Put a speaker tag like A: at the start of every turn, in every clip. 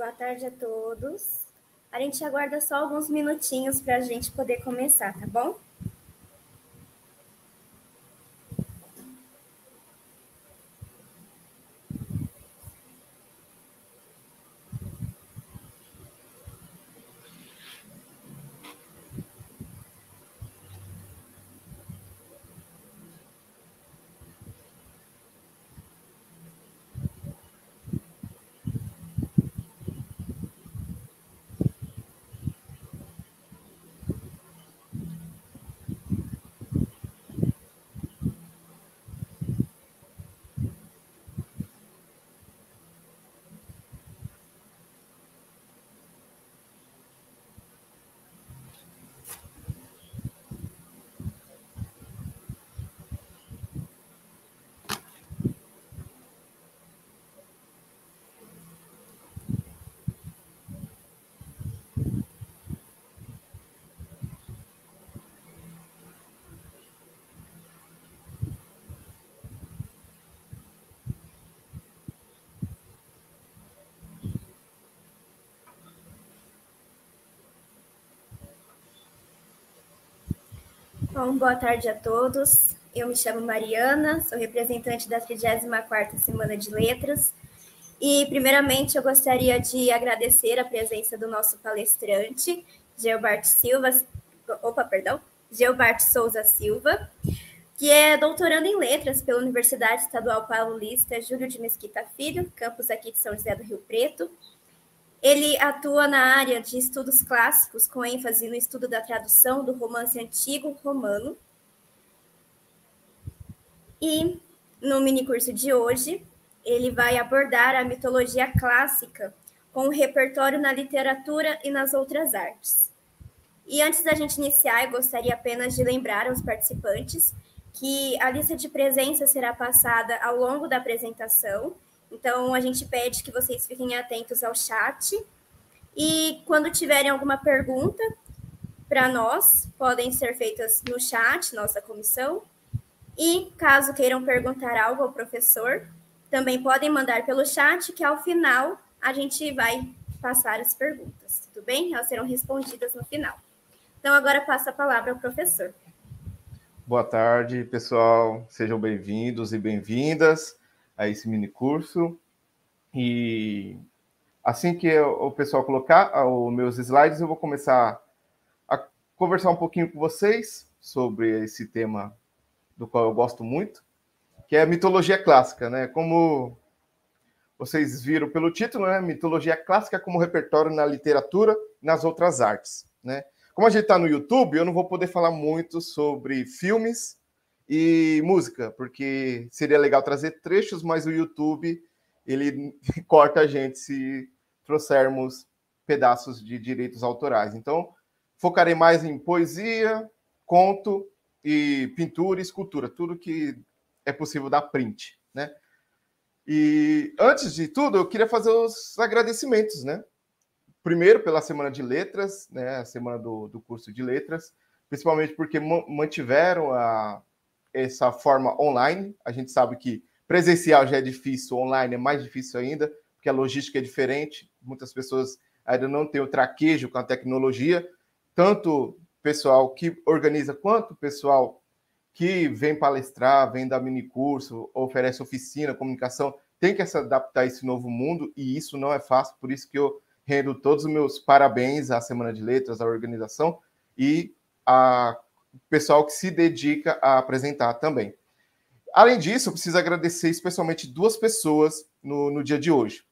A: Boa tarde a todos. A gente aguarda só alguns minutinhos para a gente poder começar, tá bom? Bom, boa tarde a todos. Eu me chamo Mariana, sou representante da 34ª Semana de Letras. E, primeiramente, eu gostaria de agradecer a presença do nosso palestrante, Geobarto Souza Silva, que é doutorando em Letras pela Universidade Estadual Paulista Júlio de Mesquita Filho, campus aqui de São José do Rio Preto. Ele atua na área de estudos clássicos, com ênfase no estudo da tradução do romance antigo romano. E, no minicurso de hoje, ele vai abordar a mitologia clássica com o repertório na literatura e nas outras artes. E antes da gente iniciar, eu gostaria apenas de lembrar aos participantes que a lista de presença será passada ao longo da apresentação. Então, a gente pede que vocês fiquem atentos ao chat. E quando tiverem alguma pergunta para nós, podem ser feitas no chat, nossa comissão. E caso queiram perguntar algo ao professor, também podem mandar pelo chat, que ao final a gente vai passar as perguntas, tudo bem? Elas serão respondidas no final. Então, agora passo a palavra ao professor.
B: Boa tarde, pessoal. Sejam bem-vindos e bem-vindas a esse minicurso. E assim que o pessoal colocar os meus slides, eu vou começar a conversar um pouquinho com vocês sobre esse tema do qual eu gosto muito, que é a mitologia clássica, né? Como vocês viram pelo título, né? Mitologia clássica como repertório na literatura e nas outras artes, né? Como a gente está no YouTube, eu não vou poder falar muito sobre filmes e música, porque seria legal trazer trechos, mas o YouTube, ele corta a gente se trouxermos pedaços de direitos autorais. Então, focarei mais em poesia, conto e pintura e escultura, tudo que é possível dar print, né? E antes de tudo, eu queria fazer os agradecimentos, né? Primeiro, pela Semana de Letras, né? A semana do curso de Letras, principalmente porque mantiveram essa forma online. A gente sabe que presencial já é difícil, online é mais difícil ainda, porque a logística é diferente. Muitas pessoas ainda não têm o traquejo com a tecnologia, tanto pessoal que organiza quanto pessoal que vem palestrar, vem dar minicurso, oferece oficina, comunicação, tem que se adaptar a esse novo mundo, e isso não é fácil, por isso que eu rendo todos os meus parabéns à Semana de Letras, à organização, e ao pessoal que se dedica a apresentar também. Além disso, eu preciso agradecer especialmente duas pessoas no dia de hoje.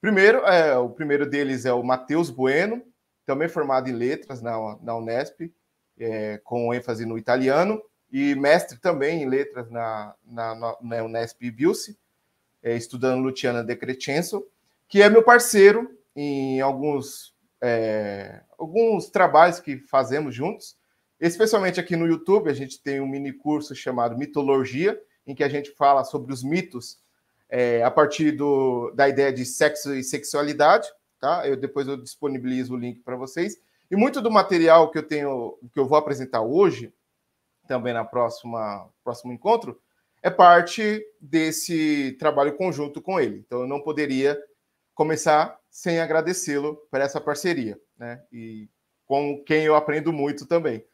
B: Primeiro, o primeiro deles é o Matheus Bueno, também formado em letras na Unesp, com ênfase no italiano, e mestre também em letras na Unesp Bilce, estudando Luciana De Crescenzo, que é meu parceiro em alguns trabalhos que fazemos juntos, especialmente aqui no YouTube. A gente tem um mini curso chamado Mitologia, em que a gente fala sobre os mitos a partir da ideia de sexo e sexualidade, tá? Depois eu disponibilizo o link para vocês. E muito do material que eu vou apresentar hoje, também na próximo encontro, é parte desse trabalho conjunto com ele. Então, eu não poderia começar sem agradecê-lo por essa parceria, né? E com quem eu aprendo muito também.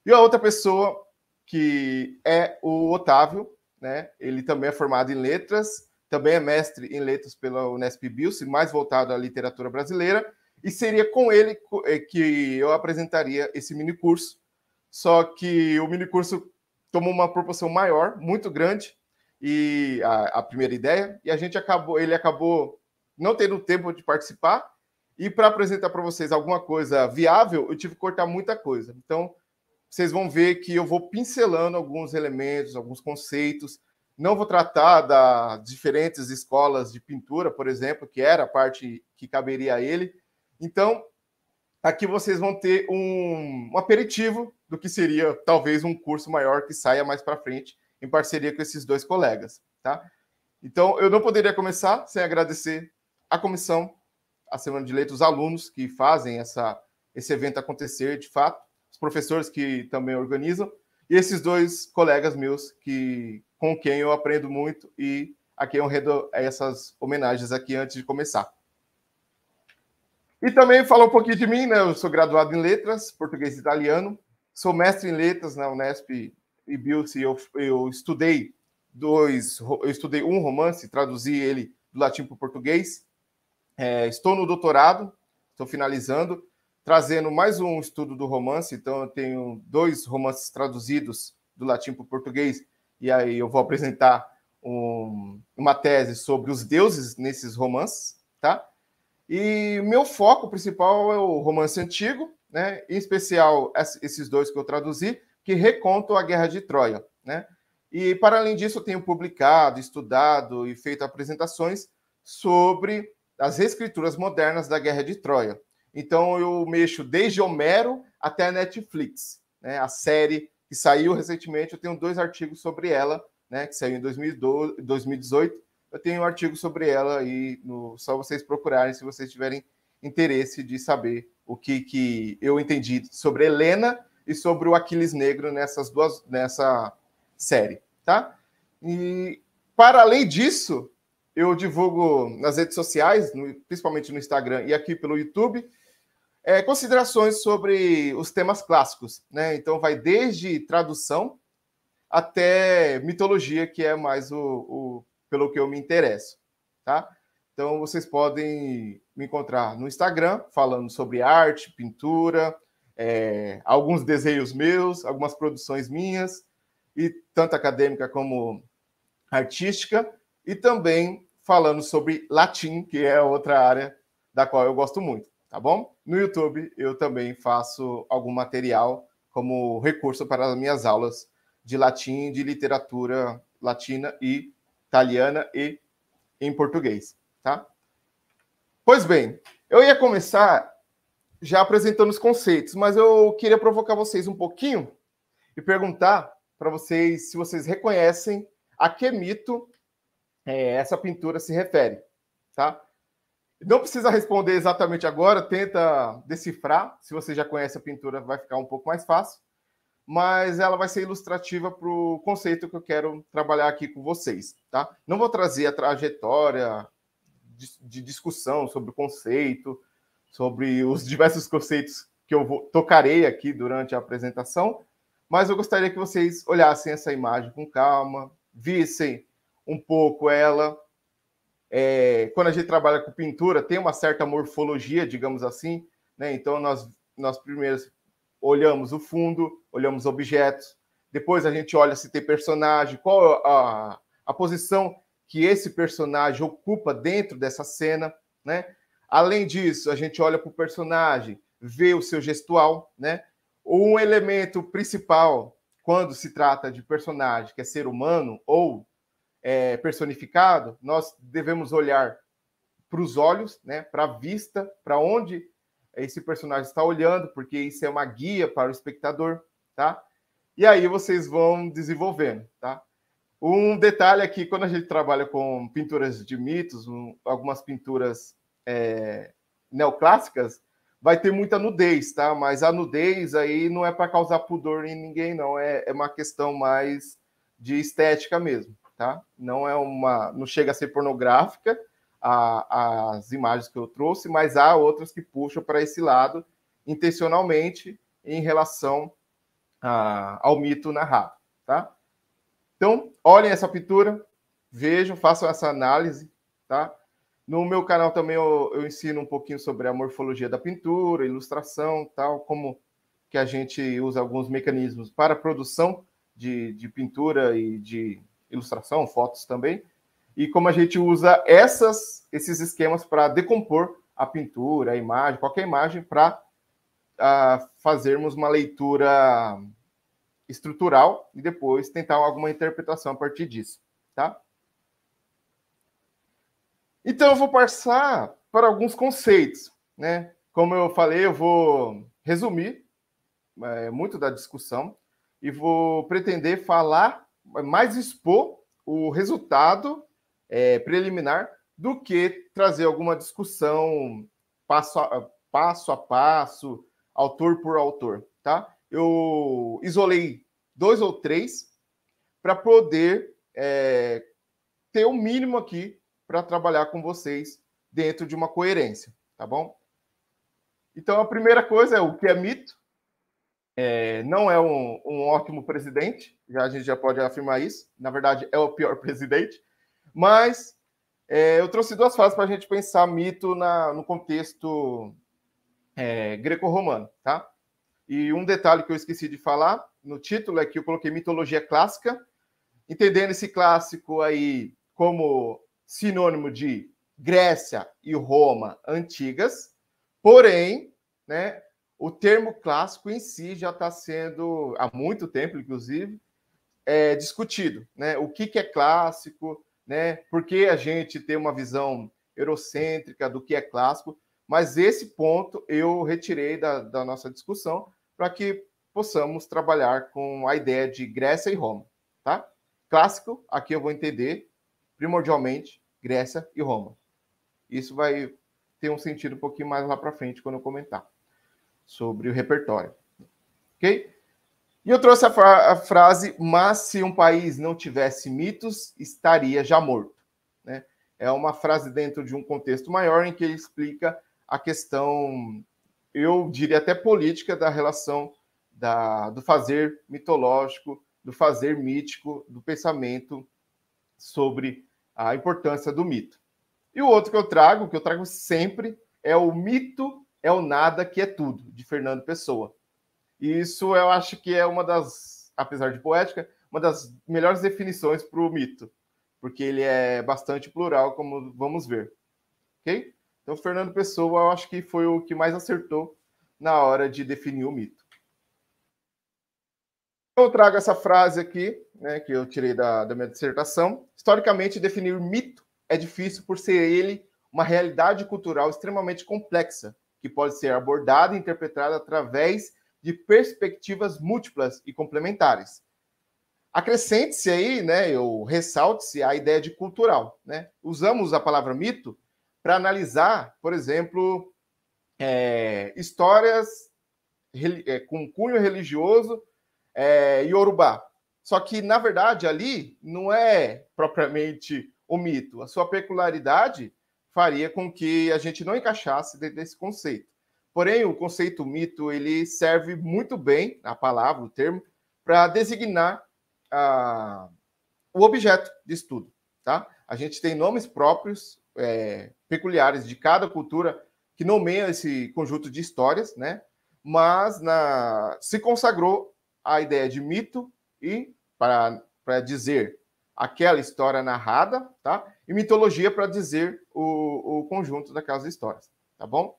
B: E a outra pessoa que é o Otávio, né? Ele também é formado em letras, também é mestre em letras pela Unesp Bilce, mais voltado à literatura brasileira, e seria com ele que eu apresentaria esse minicurso, só que o minicurso tomou uma proporção maior, muito grande, e a primeira ideia, e ele acabou não tendo tempo de participar, e para apresentar para vocês alguma coisa viável, eu tive que cortar muita coisa. Então, vocês vão ver que eu vou pincelando alguns elementos, alguns conceitos. Não vou tratar das diferentes escolas de pintura, por exemplo, que era a parte que caberia a ele. Então, aqui vocês vão ter um aperitivo do que seria talvez um curso maior que saia mais para frente, em parceria com esses dois colegas, tá? Então, eu não poderia começar sem agradecer a comissão, a Semana de Letras, os alunos que fazem esse evento acontecer de fato, os professores que também organizam, e esses dois colegas meus com quem eu aprendo muito e a quem eu rendo essas homenagens aqui antes de começar. E também falar um pouquinho de mim, né? Eu sou graduado em letras, português e italiano, sou mestre em letras na Unesp e Bilce. Eu estudei um romance, traduzi ele do latim para o português. Estou no doutorado, estou finalizando, trazendo mais um estudo do romance. Então, eu tenho 2 romances traduzidos do latim para o português, e aí eu vou apresentar uma tese sobre os deuses nesses romances, tá? E meu foco principal é o romance antigo, né? Em especial esses 2 que eu traduzi, que recontam a Guerra de Troia, né? E, para além disso, eu tenho publicado, estudado e feito apresentações sobre as reescrituras modernas da Guerra de Troia. Então, eu mexo desde Homero até a Netflix, né? A série que saiu recentemente, eu tenho 2 artigos sobre ela, né? Que saiu em 2018. Eu tenho um artigo sobre ela aí, só vocês procurarem se vocês tiverem interesse de saber o que eu entendi sobre Helena e sobre o Aquiles Negro nessa série, tá? E, para além disso, eu divulgo nas redes sociais, principalmente no Instagram e aqui pelo YouTube, considerações sobre os temas clássicos, né? Então, vai desde tradução até mitologia, que é mais pelo que eu me interesso, tá? Então, vocês podem me encontrar no Instagram, falando sobre arte, pintura, alguns desenhos meus, algumas produções minhas, e tanto acadêmica como artística, e também falando sobre latim, que é outra área da qual eu gosto muito, tá bom? No YouTube, eu também faço algum material como recurso para as minhas aulas de latim, de literatura latina e italiana e em português, tá? Pois bem, eu ia começar já apresentando os conceitos, mas eu queria provocar vocês um pouquinho e perguntar para vocês se vocês reconhecem a que mito essa pintura se refere, tá? Não precisa responder exatamente agora, tenta decifrar. Se você já conhece a pintura, vai ficar um pouco mais fácil, mas ela vai ser ilustrativa para o conceito que eu quero trabalhar aqui com vocês, tá? Não vou trazer a trajetória de discussão sobre o conceito, sobre os diversos conceitos que eu tocarei aqui durante a apresentação, mas eu gostaria que vocês olhassem essa imagem com calma, vissem um pouco ela. Quando a gente trabalha com pintura, tem uma certa morfologia, digamos assim, né? Então, nós primeiro olhamos o fundo, olhamos objetos, depois a gente olha se tem personagem, qual a posição que esse personagem ocupa dentro dessa cena, né? Além disso, a gente olha para o personagem, vê o seu gestual, né? Um elemento principal, quando se trata de personagem que é ser humano ou personificado, nós devemos olhar para os olhos, né? Para a vista, para onde esse personagem está olhando, porque isso é uma guia para o espectador, tá? E aí vocês vão desenvolvendo, tá? Um detalhe aqui, quando a gente trabalha com pinturas de mitos, algumas pinturas neoclássicas, vai ter muita nudez, tá? Mas a nudez aí não é para causar pudor em ninguém, não. É uma questão mais de estética mesmo, tá? Não chega a ser pornográfica, as imagens que eu trouxe, mas há outras que puxam para esse lado intencionalmente em relação ao mito narrado, tá? Então, olhem essa pintura, vejam, façam essa análise, tá? No meu canal também eu ensino um pouquinho sobre a morfologia da pintura, ilustração, tal, como que a gente usa alguns mecanismos para a produção de pintura e de ilustração, fotos também, e como a gente usa esses esquemas para decompor a pintura, a imagem, qualquer imagem, para fazermos uma leitura estrutural e depois tentar alguma interpretação a partir disso, tá? Então, eu vou passar para alguns conceitos, né? Como eu falei, eu vou resumir muito da discussão e vou pretender falar, mais expor o resultado preliminar do que trazer alguma discussão passo a passo, autor por autor, tá? Eu isolei 2 ou 3 para poder ter o mínimo aqui para trabalhar com vocês dentro de uma coerência, tá bom? Então, a primeira coisa é o que é mito. Não é um ótimo presidente, a gente já pode afirmar isso. Na verdade, é o pior presidente. Mas eu trouxe 2 fases para a gente pensar mito no contexto greco-romano, tá? E um detalhe que eu esqueci de falar no título é que eu coloquei mitologia clássica, entendendo esse clássico aí como sinônimo de Grécia e Roma antigas, porém, né, o termo clássico em si já está sendo, há muito tempo, inclusive, discutido, né? O que é clássico, né? Por que a gente tem uma visão eurocêntrica do que é clássico, mas esse ponto eu retirei da nossa discussão para que possamos trabalhar com a ideia de Grécia e Roma, tá? Clássico, aqui eu vou entender primordialmente Grécia e Roma. Isso vai ter um sentido um pouquinho mais lá para frente quando eu comentar sobre o repertório, ok? E eu trouxe a frase, mas se um país não tivesse mitos, estaria já morto, né? É uma frase dentro de um contexto maior em que ele explica a questão, eu diria até política, da relação do fazer mitológico, do fazer mítico, do pensamento sobre a importância do mito. E o outro que eu trago sempre, é o mito é o nada que é tudo, de Fernando Pessoa. E isso eu acho que é uma das, apesar de poética, uma das melhores definições para o mito, porque ele é bastante plural, como vamos ver. Ok? Então, Fernando Pessoa, eu acho que foi o que mais acertou na hora de definir o mito. Eu trago essa frase aqui, né, que eu tirei da minha dissertação. Historicamente, definir mito é difícil por ser ele uma realidade cultural extremamente complexa, que pode ser abordada e interpretada através de perspectivas múltiplas e complementares. Acrescente-se aí, né, ou ressalte-se a ideia de cultural, né? Usamos a palavra mito para analisar, por exemplo, histórias com cunho religioso iorubá. Só que, na verdade, ali não é propriamente o mito. A sua peculiaridade faria com que a gente não encaixasse dentro desse conceito. Porém, o conceito mito, ele serve muito bem, a palavra, o termo, para designar o objeto de estudo, tá? A gente tem nomes próprios, peculiares de cada cultura, que nomeiam esse conjunto de histórias, né? Mas se consagrou a ideia de mito e para dizer aquela história narrada, tá? E mitologia para dizer o conjunto daquelas histórias, tá bom?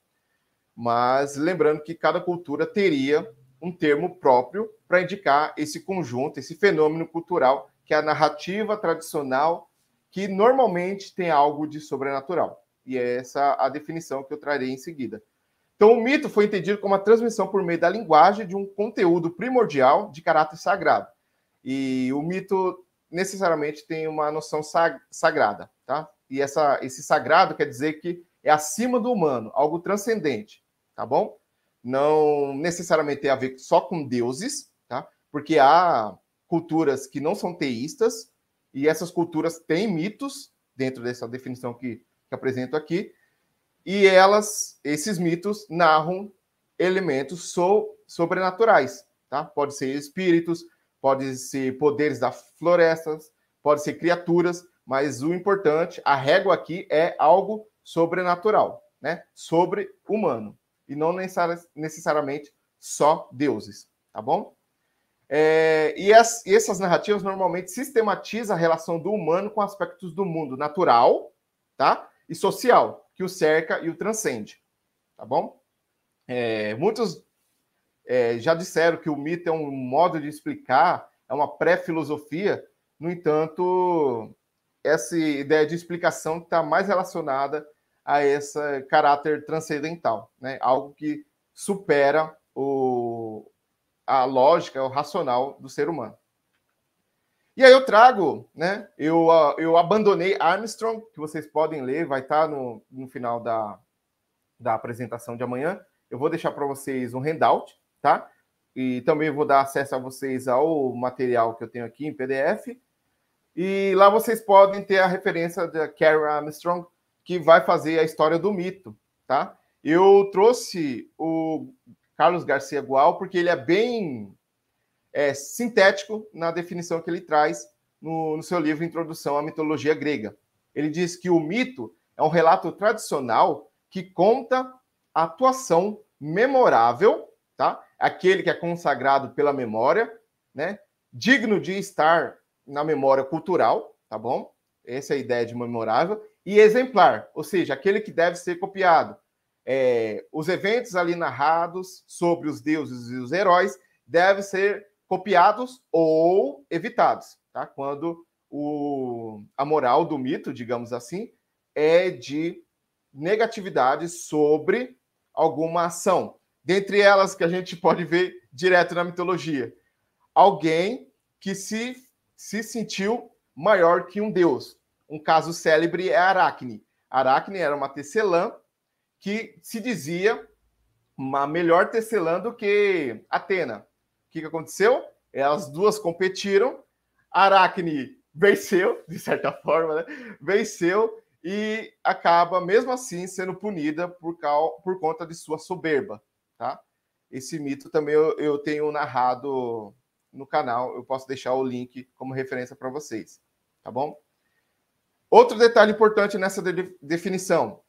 B: Mas lembrando que cada cultura teria um termo próprio para indicar esse conjunto, esse fenômeno cultural, que é a narrativa tradicional, que normalmente tem algo de sobrenatural. E é essa a definição que eu trarei em seguida. Então, o mito foi entendido como a transmissão por meio da linguagem de um conteúdo primordial de caráter sagrado. E o mito necessariamente tem uma noção sagrada, tá? E esse sagrado quer dizer que é acima do humano, algo transcendente, tá bom? Não necessariamente tem a ver só com deuses, tá? Porque há culturas que não são teístas e essas culturas têm mitos dentro dessa definição que que apresento aqui, e esses mitos narram elementos sobrenaturais, tá? Pode ser espíritos, pode ser poderes das florestas, pode ser criaturas, mas o importante, a régua aqui é algo sobrenatural, né? Sobre-humano, e não necessariamente só deuses, tá bom? E essas narrativas normalmente sistematizam a relação do humano com aspectos do mundo natural, tá? E social, que o cerca e o transcende, tá bom? Muitos já disseram que o mito é um modo de explicar, é uma pré-filosofia. No entanto, essa ideia de explicação está mais relacionada a esse caráter transcendental, né? Algo que supera a lógica, o racional do ser humano. E aí eu trago, né? Eu abandonei Armstrong, que vocês podem ler, vai estar no final da apresentação de amanhã. Eu vou deixar para vocês um handout, tá? E também vou dar acesso a vocês ao material que eu tenho aqui em PDF. E lá vocês podem ter a referência da Karen Armstrong, que vai fazer a história do mito, tá? Eu trouxe o Carlos Garcia Gual, porque ele é bem sintético na definição que ele traz no seu livro Introdução à Mitologia Grega. Ele diz que o mito é um relato tradicional que conta a atuação memorável, tá? Aquele que é consagrado pela memória, né? Digno de estar na memória cultural, tá bom? Essa é a ideia de memorável. E exemplar, ou seja, aquele que deve ser copiado. Os eventos ali narrados sobre os deuses e os heróis devem ser copiados ou evitados, tá? Quando a moral do mito, digamos assim, é de negatividade sobre alguma ação. Dentre elas que a gente pode ver direto na mitologia. Alguém que se sentiu maior que um deus. Um caso célebre é Aracne. Aracne era uma tecelã que se dizia uma melhor tecelã do que Atena. O que aconteceu? As duas competiram, Aracne venceu, de certa forma, né? Venceu e acaba, mesmo assim, sendo punida por conta de sua soberba, tá? Esse mito também eu tenho narrado no canal, eu posso deixar o link como referência para vocês, tá bom? Outro detalhe importante nessa definição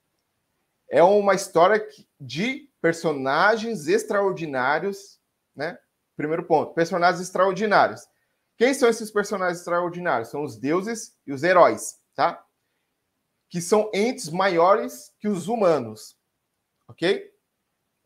B: é uma história de personagens extraordinários, né? Primeiro ponto, personagens extraordinários. Quem são esses personagens extraordinários? São os deuses e os heróis, tá? Que são entes maiores que os humanos, ok?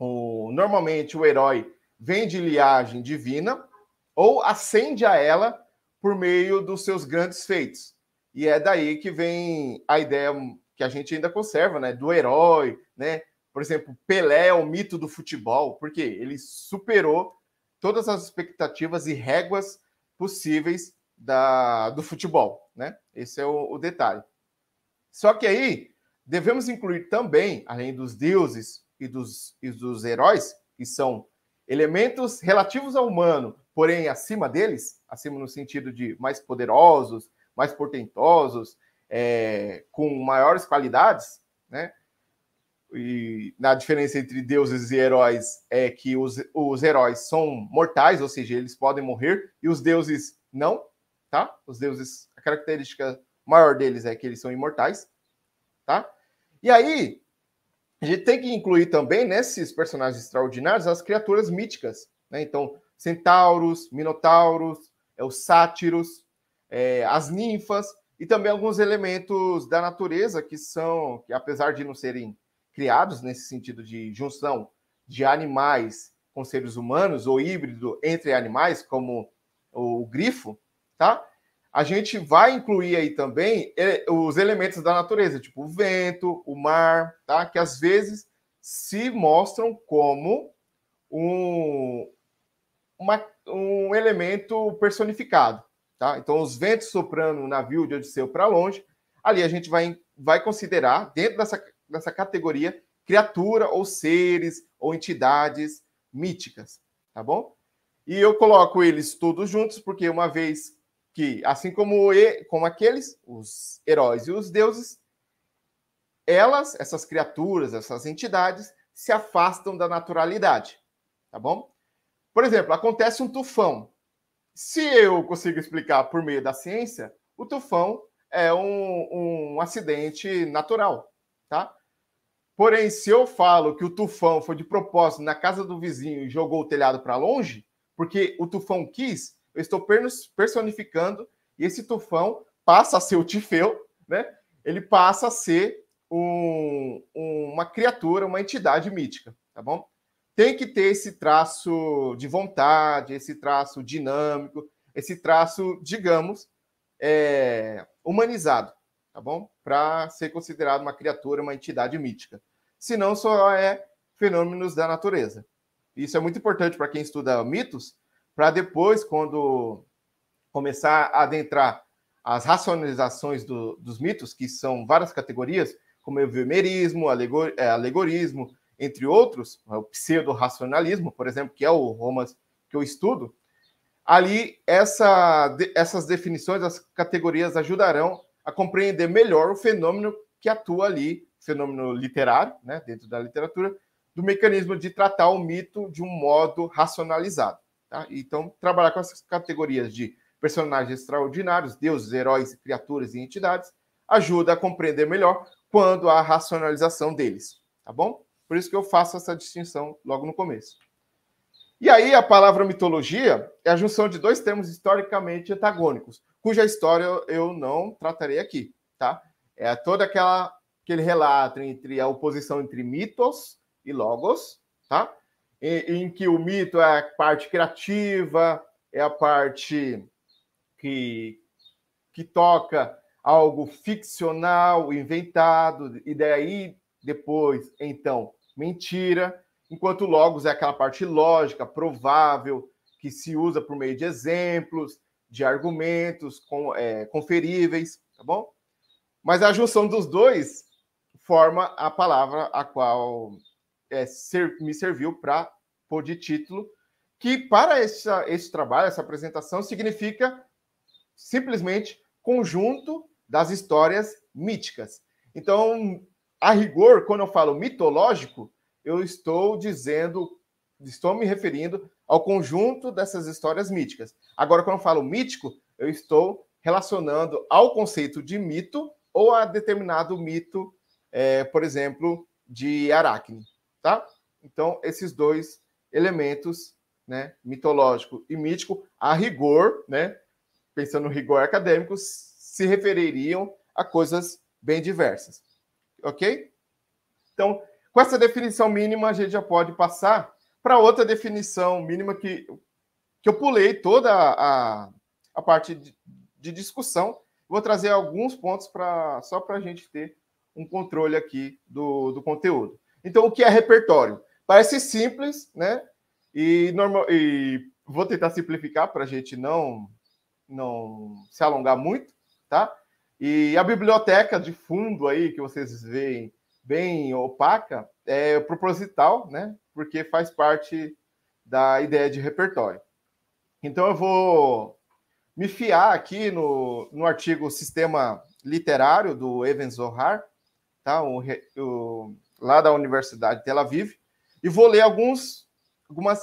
B: Normalmente o herói vem de linhagem divina ou ascende a ela por meio dos seus grandes feitos. E é daí que vem a ideia que a gente ainda conserva, né? Do herói, né? Por exemplo, Pelé é o mito do futebol, porque ele superou todas as expectativas e réguas possíveis do futebol, né? Esse é o detalhe. Só que aí devemos incluir também, além dos deuses e dos heróis, que são elementos relativos ao humano, porém acima deles, acima no sentido de mais poderosos, mais portentosos, com maiores qualidades, né? E na diferença entre deuses e heróis é que os heróis são mortais, ou seja, eles podem morrer, e os deuses não, tá? Os deuses, a característica maior deles é que eles são imortais, tá? E aí, a gente tem que incluir também nesses personagens extraordinários as criaturas míticas, né? Então, centauros, minotauros, os sátiros, as ninfas, e também alguns elementos da natureza que apesar de não serem criados nesse sentido de junção de animais com seres humanos ou híbrido entre animais, como o grifo, tá? A gente vai incluir aí também os elementos da natureza, tipo o vento, o mar, tá? Que às vezes se mostram como um elemento personificado, tá? Então, os ventos soprando o navio de Odisseu para longe, ali a gente vai considerar, dentro dessa categoria, criatura ou seres ou entidades míticas, tá bom? E eu coloco eles todos juntos, porque uma vez que, assim como aqueles, os heróis e os deuses, essas criaturas, essas entidades, se afastam da naturalidade, tá bom? Por exemplo, acontece um tufão. Se eu consigo explicar por meio da ciência, o tufão é um acidente natural, tá? Porém, se eu falo que o tufão foi de propósito na casa do vizinho e jogou o telhado para longe, porque o tufão quis, eu estou personificando, e esse tufão passa a ser o Tifeu, né? Ele passa a ser uma criatura, uma entidade mítica, tá bom? Tem que ter esse traço de vontade, esse traço dinâmico, esse traço, digamos, humanizado, tá bom? Para ser considerado uma criatura, uma entidade mítica. Senão só é fenômenos da natureza. Isso é muito importante para quem estuda mitos, para depois, quando começar a adentrar as racionalizações dos mitos, que são várias categorias, como o eufemerismo, alegorismo, entre outros, o pseudo-racionalismo, por exemplo, que é o Romas que eu estudo, ali essas definições, as categorias ajudarão a compreender melhor o fenômeno que atua ali, fenômeno literário, né, dentro da literatura, do mecanismo de tratar o mito de um modo racionalizado. Tá? Então, trabalhar com essas categorias de personagens extraordinários, deuses, heróis, criaturas e entidades, ajuda a compreender melhor quando há racionalização deles. Tá bom? Por isso que eu faço essa distinção logo no começo. E aí, a palavra mitologia é a junção de dois termos historicamente antagônicos, cuja história eu não tratarei aqui, tá? É todo aquele relato entre a oposição entre mitos e logos, tá? Em que o mito é a parte criativa, é a parte que toca algo ficcional, inventado, e daí depois, então, mentira, enquanto logos é aquela parte lógica, provável, que se usa por meio de exemplos, de argumentos conferíveis, tá bom? Mas a junção dos dois forma a palavra a qual me serviu para pôr de título, que para esse trabalho, essa apresentação, significa simplesmente conjunto das histórias míticas. Então, a rigor, quando eu falo mitológico, eu estou me referindo ao conjunto dessas histórias míticas. Agora, quando eu falo mítico, eu estou relacionando ao conceito de mito ou a determinado mito, por exemplo, de Aracne, tá? Então, esses dois elementos, né, mitológico e mítico, a rigor, né, pensando no rigor acadêmico, se refeririam a coisas bem diversas. Ok? Então, com essa definição mínima, a gente já pode passar para outra definição mínima que eu pulei toda a parte de discussão. Vou trazer alguns pontos só para a gente ter um controle aqui do conteúdo. Então, o que é repertório? Parece simples, né? E vou tentar simplificar para a gente não se alongar muito, tá? E a biblioteca de fundo aí, que vocês veem bem opaca, é proposital, né? Porque faz parte da ideia de repertório. Então, eu vou me fiar aqui no artigo Sistema Literário, do Even Zohar, tá? Lá da Universidade de Tel Aviv, e vou ler algumas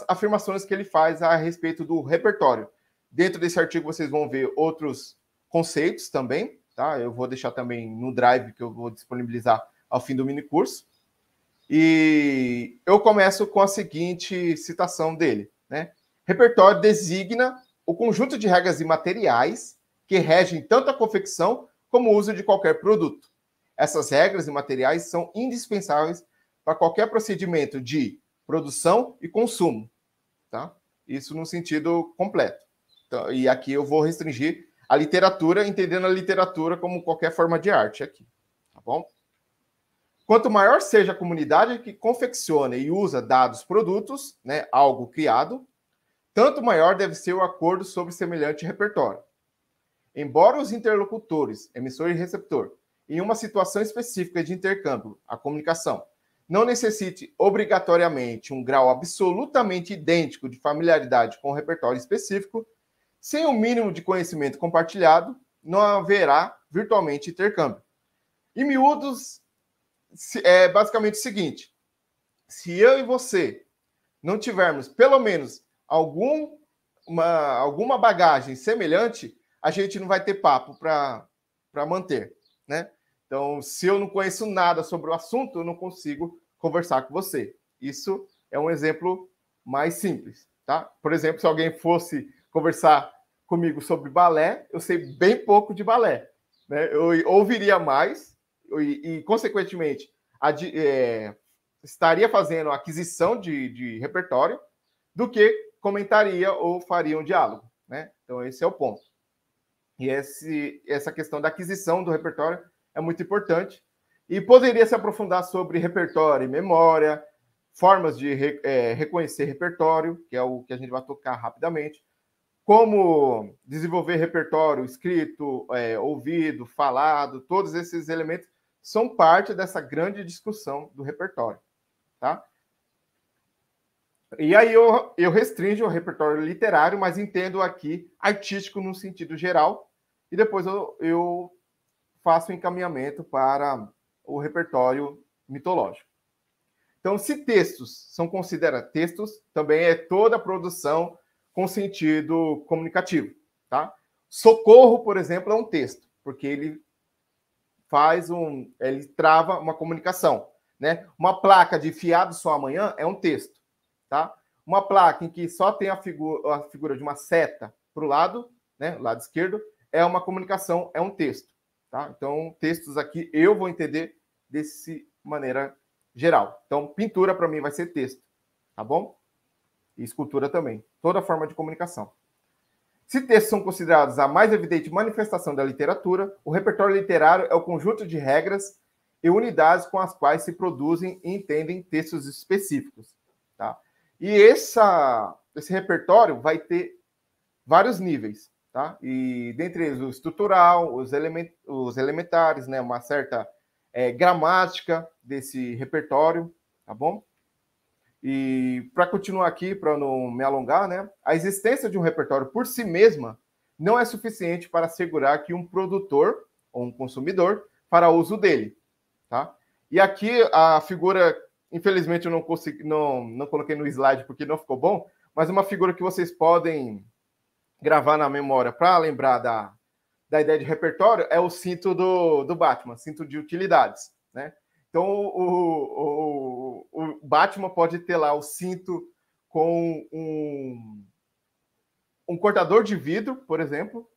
B: afirmações que ele faz a respeito do repertório. Dentro desse artigo, vocês vão ver outros conceitos também, tá? Eu vou deixar também no Drive, que eu vou disponibilizar ao fim do minicurso. E eu começo com a seguinte citação dele, né? Repertório designa o conjunto de regras imateriais que regem tanto a confecção como o uso de qualquer produto. Essas regras imateriais são indispensáveis para qualquer procedimento de produção e consumo, tá? Isso no sentido completo. Então, e aqui eu vou restringir a literatura, entendendo a literatura como qualquer forma de arte aqui, tá bom? Quanto maior seja a comunidade que confecciona e usa dados produtos, né, algo criado, tanto maior deve ser o acordo sobre semelhante repertório. Embora os interlocutores, emissor e receptor, em uma situação específica de intercâmbio, a comunicação, não necessite obrigatoriamente um grau absolutamente idêntico de familiaridade com o repertório específico, sem o mínimo de conhecimento compartilhado, não haverá virtualmente intercâmbio. Em miúdos, é basicamente o seguinte: se eu e você não tivermos pelo menos alguma bagagem semelhante, a gente não vai ter papo para manter, né? Então, se eu não conheço nada sobre o assunto, eu não consigo conversar com você. Isso é um exemplo mais simples, tá? Por exemplo, se alguém fosse conversar comigo sobre balé, eu sei bem pouco de balé, né? Eu ouviria mais e consequentemente, estaria fazendo aquisição de repertório do que comentaria ou faria um diálogo, né? Então, esse é o ponto. E essa questão da aquisição do repertório é muito importante. E poderia se aprofundar sobre repertório e memória, formas de reconhecer repertório, que é o que a gente vai tocar rapidamente, como desenvolver repertório escrito, ouvido, falado, todos esses elementos são parte dessa grande discussão do repertório, tá? E aí eu restringo o repertório literário, mas entendo aqui artístico no sentido geral, e depois eu faço o encaminhamento para o repertório mitológico. Então, se textos são considerados textos, também é toda a produção com sentido comunicativo, tá? Socorro, por exemplo, é um texto, porque ele trava uma comunicação, né? Uma placa de fiado só amanhã é um texto, tá? Uma placa em que só tem a figura de uma seta para o lado, né, lado esquerdo, é uma comunicação, é um texto, tá? Então, textos aqui eu vou entender dessa maneira geral. Então, pintura para mim vai ser texto, tá bom? E escultura também, toda forma de comunicação. Se textos são considerados a mais evidente manifestação da literatura, o repertório literário é o conjunto de regras e unidades com as quais se produzem e entendem textos específicos, tá? E esse repertório vai ter vários níveis, tá? E dentre eles o estrutural, os elementares, né? Uma certa gramática desse repertório, tá bom? E para continuar aqui, para não me alongar, né? A existência de um repertório por si mesma não é suficiente para assegurar que um produtor ou um consumidor fará uso dele, tá? E aqui a figura, infelizmente eu não consegui, não coloquei no slide porque não ficou bom, mas uma figura que vocês podem gravar na memória para lembrar da ideia de repertório é o cinto do Batman, cinto de utilidades, né? Então, o Batman pode ter lá o cinto com um cortador de vidro, por exemplo,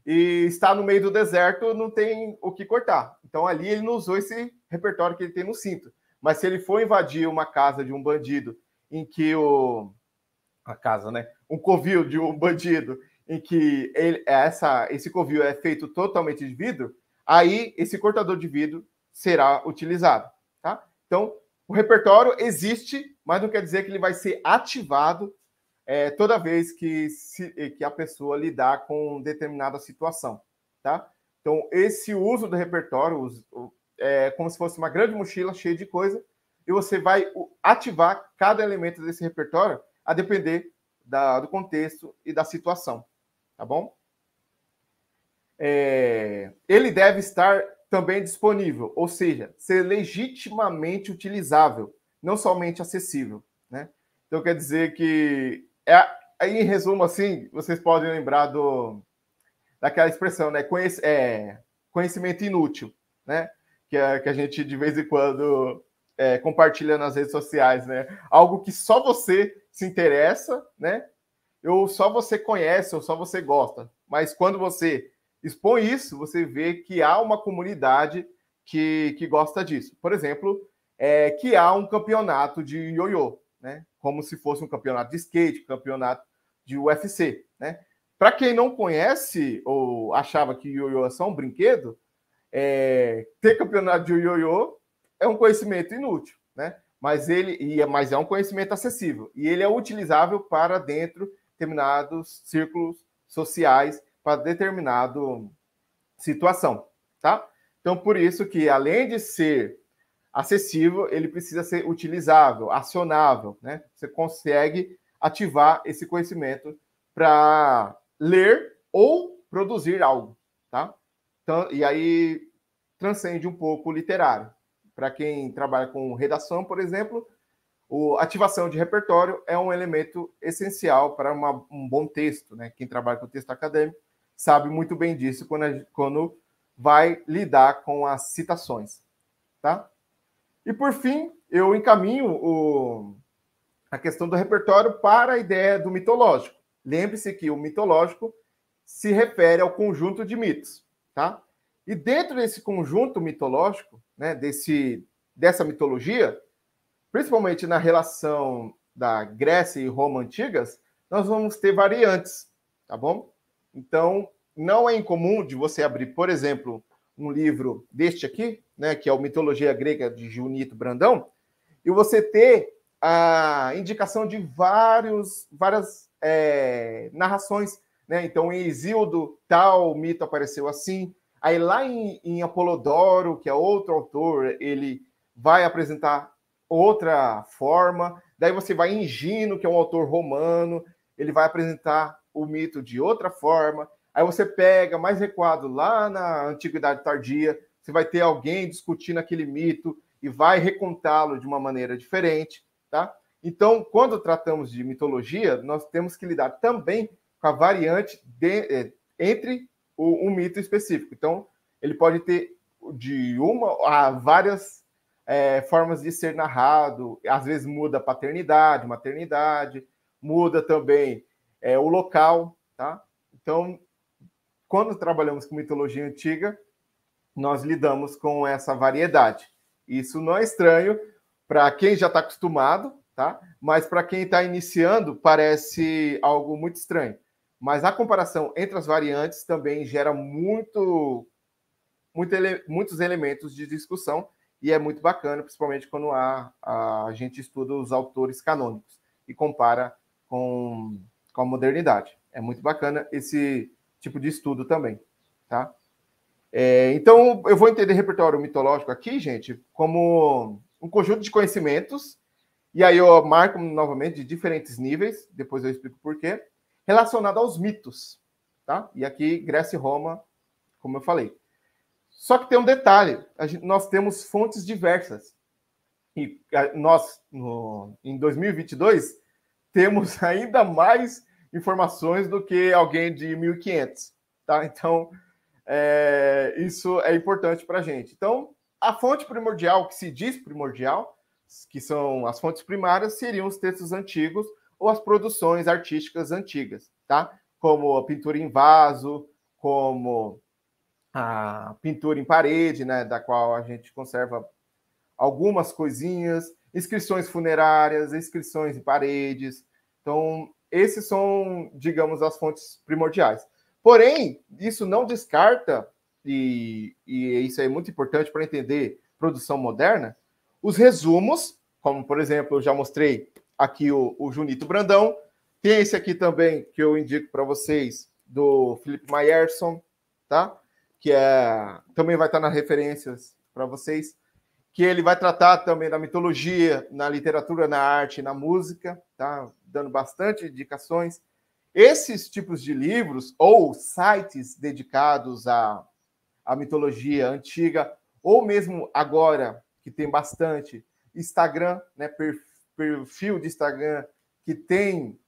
B: e está no meio do deserto, não tem o que cortar. Então, ali ele não usou esse repertório que ele tem no cinto. Mas se ele for invadir uma casa de um bandido em que um covil de um bandido em que esse covil é feito totalmente de vidro, aí esse cortador de vidro será utilizado, tá? Então, o repertório existe, mas não quer dizer que ele vai ser ativado toda vez que a pessoa lidar com determinada situação, tá? Então, esse uso do repertório é como se fosse uma grande mochila cheia de coisa, e você vai ativar cada elemento desse repertório a depender do contexto e da situação, tá bom? Ele deve estar também disponível, ou seja, ser legitimamente utilizável, não somente acessível, né? Então, quer dizer que, aí, em resumo, assim, vocês podem lembrar daquela expressão, né? Conhecimento inútil, né? Que a gente, de vez em quando, compartilha nas redes sociais, né? Algo que só você se interessa, né? Ou só você conhece, ou só você gosta. Mas quando você expõe isso, você vê que há uma comunidade que gosta disso. Por exemplo, que há um campeonato de ioiô, né? Como se fosse um campeonato de skate, um campeonato de UFC, né? Para quem não conhece ou achava que ioiô é só um brinquedo, ter campeonato de ioiô é um conhecimento inútil, né? Mas é um conhecimento acessível e ele é utilizável para dentro de determinados círculos sociais, para determinada situação, tá? Então, por isso que, além de ser acessível, ele precisa ser utilizável, acionável, né? Você consegue ativar esse conhecimento para ler ou produzir algo, tá? Então, e aí transcende um pouco o literário. para quem trabalha com redação, por exemplo, a ativação de repertório é um elemento essencial para um bom texto, né? Quem trabalha com texto acadêmico sabe muito bem disso quando vai lidar com as citações, tá? E, por fim, eu encaminho a questão do repertório para a ideia do mitológico. Lembre-se que o mitológico se refere ao conjunto de mitos, tá? E dentro desse conjunto mitológico, né, dessa mitologia, principalmente na relação da Grécia e Roma antigas, nós vamos ter variantes, tá bom? Então, não é incomum de você abrir, por exemplo, um livro deste aqui, né, que é o Mitologia Grega de Junito Brandão, e você ter a indicação de várias narrações, né? Então, em Hesíodo, tal mito apareceu assim. Aí, lá em Apolodoro, que é outro autor, ele vai apresentar outra forma. Daí você vai em Gino, que é um autor romano, ele vai apresentar o mito de outra forma. Aí você pega mais recuado lá na Antiguidade Tardia, você vai ter alguém discutindo aquele mito e vai recontá-lo de uma maneira diferente, tá? Então, quando tratamos de mitologia, nós temos que lidar também com a variante entre um mito específico. Então, ele pode ter de uma a várias formas de ser narrado. Às vezes muda paternidade, maternidade, muda também o local, tá? Então, quando trabalhamos com mitologia antiga, nós lidamos com essa variedade. Isso não é estranho para quem já está acostumado, tá? Mas para quem está iniciando, parece algo muito estranho. Mas a comparação entre as variantes também gera muitos elementos de discussão e é muito bacana, principalmente quando a gente estuda os autores canônicos e compara com a modernidade. É muito bacana esse tipo de estudo também, tá? Então, eu vou entender repertório mitológico aqui, gente, como um conjunto de conhecimentos, e aí eu marco novamente de diferentes níveis, depois eu explico por quê, relacionado aos mitos, tá? E aqui, Grécia e Roma, como eu falei. Só que tem um detalhe, nós temos fontes diversas. E nós, em 2022, temos ainda mais informações do que alguém de 1500, tá? Então, isso é importante para a gente. Então, a fonte primordial, que se diz primordial, que são as fontes primárias, seriam os textos antigos ou as produções artísticas antigas, tá? Como a pintura em vaso, como a pintura em parede, né, da qual a gente conserva algumas coisinhas, inscrições funerárias, inscrições em paredes. Então, esses são, digamos, as fontes primordiais. Porém, isso não descarta, e isso é muito importante para entender produção moderna, os resumos, como, por exemplo, eu já mostrei aqui o Junito Brandão, tem esse aqui também, que eu indico para vocês, do Philip Meyerson, tá? Que também vai estar nas referências para vocês, que ele vai tratar também da mitologia, na literatura, na arte, na música, tá? Dando bastante indicações. Esses tipos de livros ou sites dedicados à mitologia antiga, ou mesmo agora, que tem bastante, Instagram, né, perfil de Instagram que tem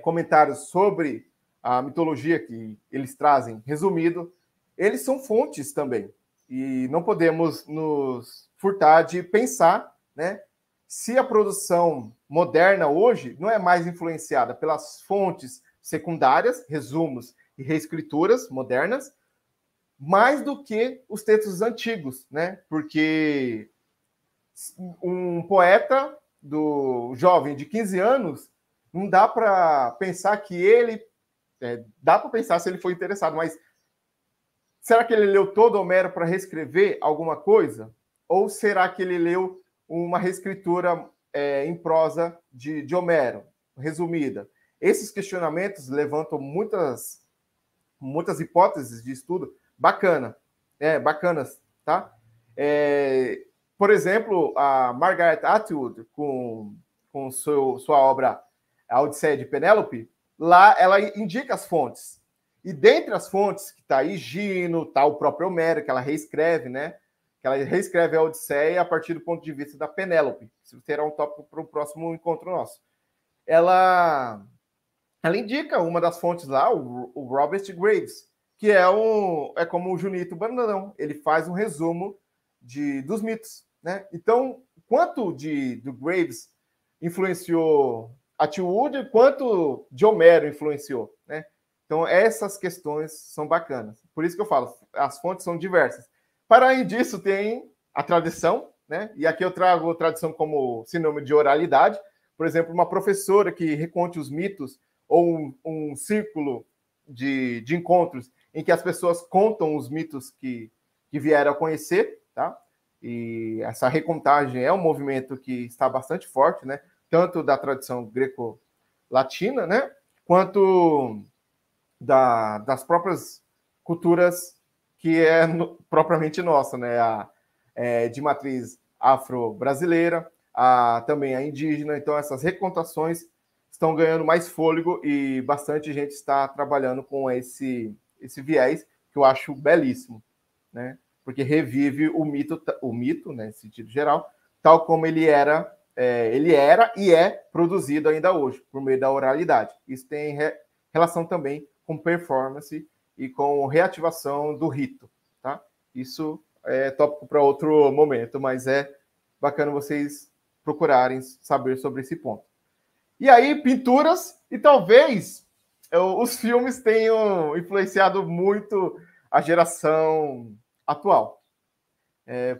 B: comentários sobre a mitologia que eles trazem resumido, eles são fontes também. E não podemos nos furtar de pensar, né, se a produção moderna hoje não é mais influenciada pelas fontes secundárias, resumos e reescrituras modernas, mais do que os textos antigos, né? Porque um poeta jovem de 15 anos, não dá para pensar que ele... dá para pensar se ele foi interessado, mas será que ele leu todo Homero para reescrever alguma coisa? Ou será que ele leu uma reescritura em prosa de Homero, resumida? Esses questionamentos levantam muitas hipóteses de estudo bacanas, tá? Por exemplo, a Margaret Atwood, com sua obra A Odisseia de Penélope, lá ela indica as fontes. E dentre as fontes que está aí, Gino, está o próprio Homero, que ela reescreve, né? que ela reescreve a Odisseia a partir do ponto de vista da Penélope. Isso será um tópico para o próximo encontro nosso. Ela indica uma das fontes lá, o Robert Graves, que é como o Junito Brandão. Ele faz um resumo dos mitos, né? Então, quanto do Graves influenciou a Tilwood, quanto de Homero influenciou, né? Então, essas questões são bacanas. Por isso que eu falo, as fontes são diversas. Para além disso, tem a tradição, né? E aqui eu trago a tradição como sinônimo de oralidade. Por exemplo, uma professora que reconte os mitos ou um círculo de encontros em que as pessoas contam os mitos que vieram a conhecer, tá? E essa recontagem é um movimento que está bastante forte, né? Tanto da tradição greco-latina, né? Quanto das próprias culturas que é propriamente nossa, né? De matriz afro-brasileira, também a indígena. Então, essas recontações estão ganhando mais fôlego e bastante gente está trabalhando com esse viés, que eu acho belíssimo, né? Porque revive o mito, né, nesse sentido geral, tal como ele era e é produzido ainda hoje, por meio da oralidade. Isso tem relação também com performance e com reativação do rito, tá? Isso é tópico para outro momento, mas é bacana vocês procurarem saber sobre esse ponto. E aí, pinturas, e talvez os filmes tenham influenciado muito a geração atual.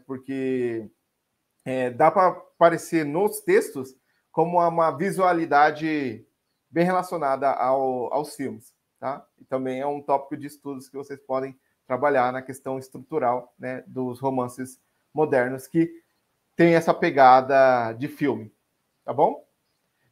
B: Porque dá para aparecer nos textos como uma visualidade bem relacionada aos filmes, tá? E também é um tópico de estudos que vocês podem trabalhar na questão estrutural, né, dos romances modernos que tem essa pegada de filme, tá bom?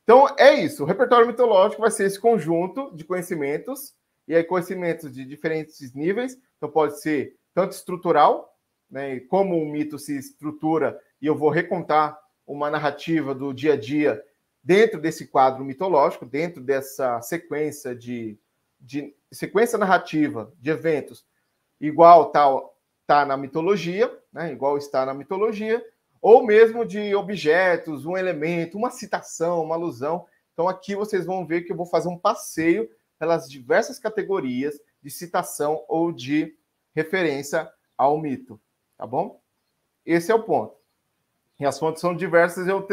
B: Então, é isso. O repertório mitológico vai ser esse conjunto de conhecimentos, e aí conhecimentos de diferentes níveis. Então, pode ser tanto estrutural, né, como o mito se estrutura, e eu vou recontar uma narrativa do dia a dia dentro desse quadro mitológico, dentro dessa sequência sequência narrativa de eventos, igual tá na mitologia, né, igual está na mitologia, ou mesmo de objetos, um elemento, uma citação, uma alusão. Então, aqui vocês vão ver que eu vou fazer um passeio pelas diversas categorias de citação ou de referência ao mito, tá bom? Esse é o ponto. E as fontes são diversas, eu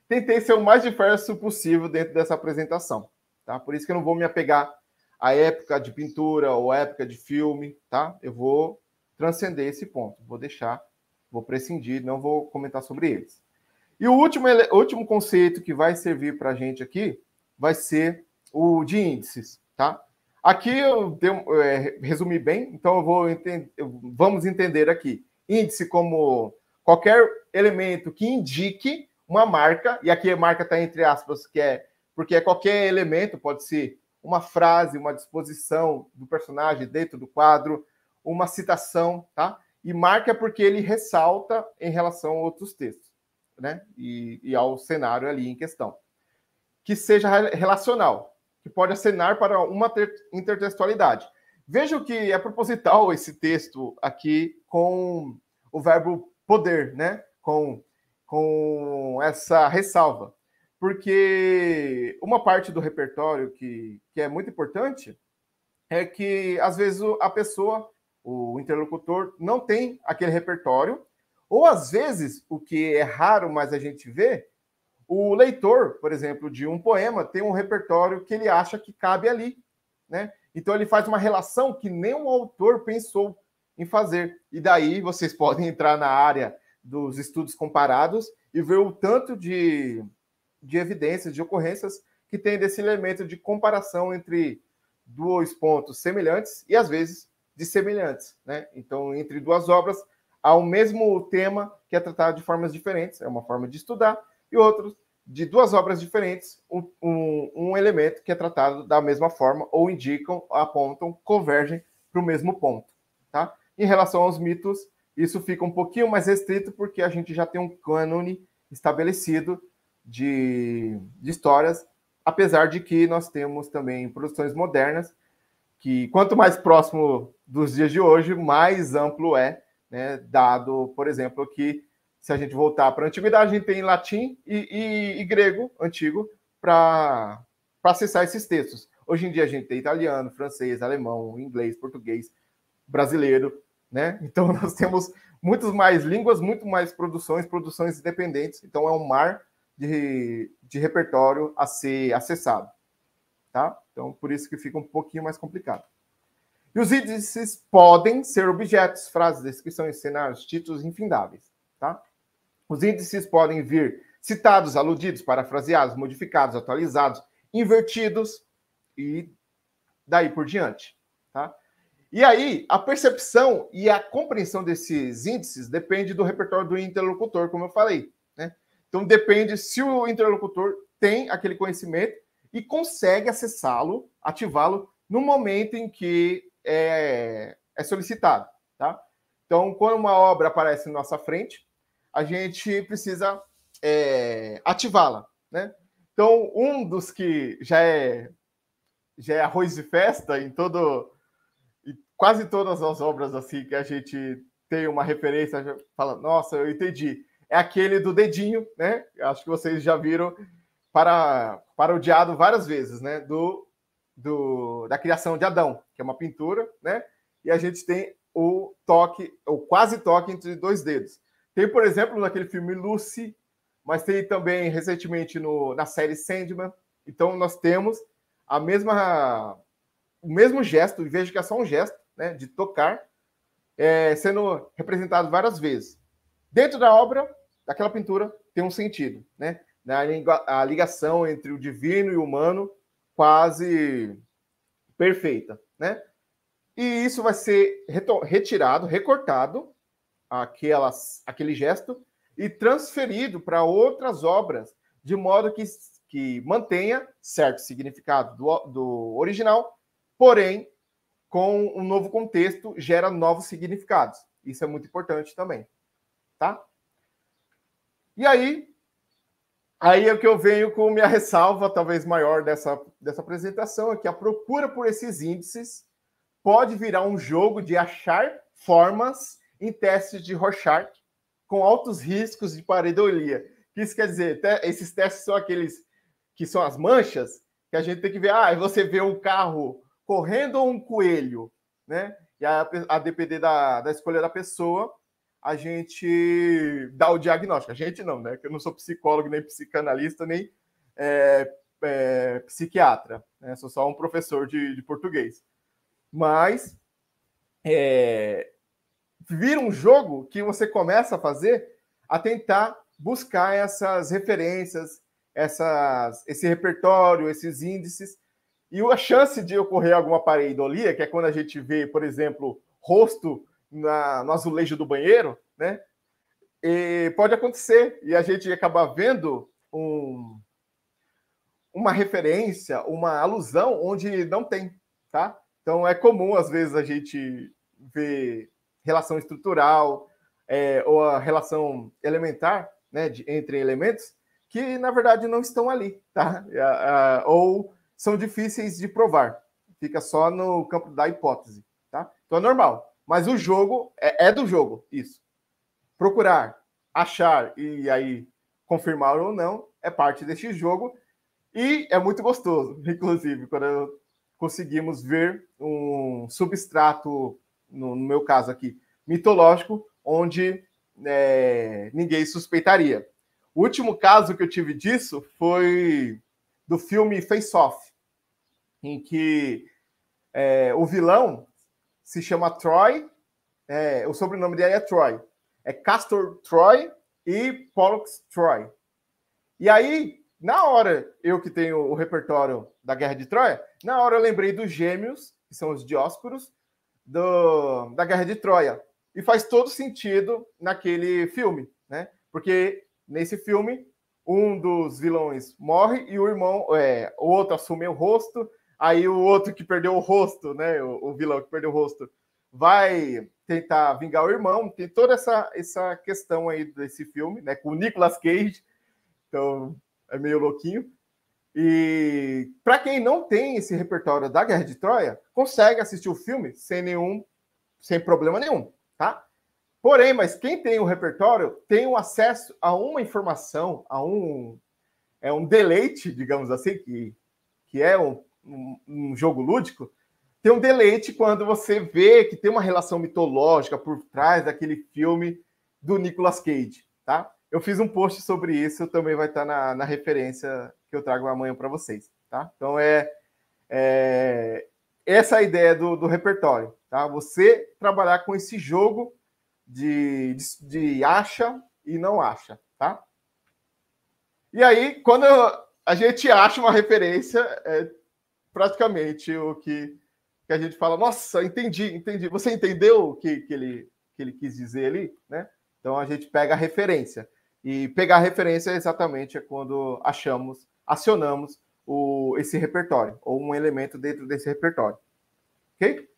B: tentei ser o mais diverso possível dentro dessa apresentação, tá? Por isso que eu não vou me apegar à época de pintura ou à época de filme, tá? Eu vou transcender esse ponto, vou prescindir, não vou comentar sobre eles. E o último conceito que vai servir para a gente aqui vai ser o de índices, tá? Aqui eu resumi bem, então vamos entender aqui. Índice como qualquer elemento que indique uma marca, e aqui a marca está entre aspas, porque é qualquer elemento, pode ser uma frase, uma disposição do personagem dentro do quadro, uma citação, tá? E marca porque ele ressalta em relação a outros textos, né? E ao cenário ali em questão. Que seja relacional, que pode acenar para uma intertextualidade. Veja que é proposital esse texto aqui com o verbo poder, né? Com essa ressalva. Porque uma parte do repertório que é muito importante é que, às vezes, a pessoa, o interlocutor, não tem aquele repertório, ou, às vezes, o que é raro, mas a gente vê, o leitor, por exemplo, de um poema, tem um repertório que ele acha que cabe ali, né? Então, ele faz uma relação que nem o autor pensou em fazer. E daí, vocês podem entrar na área dos estudos comparados e ver o tanto de evidências, de ocorrências que tem desse elemento de comparação entre dois pontos semelhantes e, às vezes, dissemelhantes, né? Então, entre duas obras, há o mesmo tema que é tratado de formas diferentes, é uma forma de estudar, e outros, de duas obras diferentes, um elemento que é tratado da mesma forma, ou indicam, apontam, convergem para o mesmo ponto, tá? Em relação aos mitos, isso fica um pouquinho mais restrito, porque a gente já tem um cânone estabelecido de histórias, apesar de que nós temos também produções modernas, que quanto mais próximo dos dias de hoje, mais amplo é né? Dado, por exemplo, que se a gente voltar para a antiguidade, a gente tem latim e grego antigo para acessar esses textos. Hoje em dia a gente tem italiano, francês, alemão, inglês, português, brasileiro, né? Então nós temos muitas mais línguas, muito mais produções independentes. Então é um mar de repertório a ser acessado, tá? Então por isso que fica um pouquinho mais complicado. E os índices podem ser objetos, frases, descrições, cenários, títulos infindáveis, tá? Os índices podem vir citados, aludidos, parafraseados, modificados, atualizados, invertidos e daí por diante, tá? E aí, a percepção e a compreensão desses índices depende do repertório do interlocutor, como eu falei, né? Então, depende se o interlocutor tem aquele conhecimento e consegue acessá-lo, ativá-lo, no momento em que é solicitado, tá? Então, quando uma obra aparece na nossa frente, a gente precisa ativá-la, né? Então, um dos que já é arroz de festa em quase todas as obras assim que a gente tem uma referência, já fala, nossa, eu entendi. É aquele do dedinho, né? Acho que vocês já viram parodiado várias vezes, né? Da criação de Adão, que é uma pintura, né? E a gente tem o toque, o quase toque entre dois dedos. Tem, por exemplo, naquele filme Lucy, mas tem também recentemente na série Sandman. Então nós temos o mesmo gesto, e vejo que é só um gesto, né, de tocar, sendo representado várias vezes. Dentro da obra, daquela pintura, tem um sentido, né? A ligação entre o divino e o humano quase perfeita, né? E isso vai ser retirado, recortado, aquele gesto, e transferido para outras obras, de modo que mantenha certo significado do original, porém, com um novo contexto, gera novos significados. Isso é muito importante também, tá? E aí é que eu venho com minha ressalva, talvez maior dessa apresentação, é que a procura por esses índices pode virar um jogo de achar formas em testes de Rorschach com altos riscos de pareidolia. O que isso quer dizer? Esses testes são aqueles que são as manchas, que a gente tem que ver, você vê um carro correndo ou um coelho, né? E a depender da escolha da pessoa, a gente dá o diagnóstico. A gente não, né? Que eu não sou psicólogo, nem psicanalista, nem psiquiatra, né? Sou só um professor de português. Mas vira um jogo que você começa a fazer a tentar buscar essas referências, esse repertório, esses índices, e a chance de ocorrer alguma pareidolia, que é quando a gente vê, por exemplo, rosto no azulejo do banheiro, né? E pode acontecer, e a gente acaba vendo uma referência, uma alusão onde não tem, tá? Então é comum, às vezes, a gente ver relação estrutural ou a relação elementar, né, entre elementos, que, na verdade, não estão ali, tá? Ou são difíceis de provar. Fica só no campo da hipótese, tá? Então é normal. Mas o jogo é do jogo, isso. Procurar, achar e aí confirmar ou não é parte deste jogo e é muito gostoso, inclusive, quando conseguimos ver um substrato, no meu caso aqui, mitológico, onde ninguém suspeitaria. O último caso que eu tive disso foi do filme Face Off, em que o vilão se chama Troy, o sobrenome dele é Troy. É Castor Troy e Pollux Troy. E aí, na hora, eu que tenho o repertório da Guerra de Troia, na hora eu lembrei dos gêmeos, que são os Dióscuros, da Guerra de Troia. E faz todo sentido naquele filme, né? Porque nesse filme, um dos vilões morre e o irmão, o outro assume o rosto, aí o outro que perdeu o rosto, né? O vilão que perdeu o rosto, vai tentar vingar o irmão. Tem toda essa questão aí desse filme, né? Com o Nicolas Cage. Então, é meio louquinho. E para quem não tem esse repertório da Guerra de Troia, consegue assistir o filme sem problema nenhum, tá? Porém, mas quem tem o repertório tem o acesso a uma informação, a um deleite, digamos assim, que é um jogo lúdico, tem um deleite quando você vê que tem uma relação mitológica por trás daquele filme do Nicolas Cage, tá? Eu fiz um post sobre isso, também vai estar na referência que eu trago amanhã para vocês, tá? Então, essa é a ideia do repertório, tá? Você trabalhar com esse jogo de acha e não acha, tá? E aí, quando a gente acha uma referência, é praticamente o que a gente fala, nossa, entendi. Você entendeu o que ele quis dizer ali, né? Então, a gente pega a referência. E pegar a referência exatamente quando acionamos esse repertório, ou um elemento dentro desse repertório. Ok?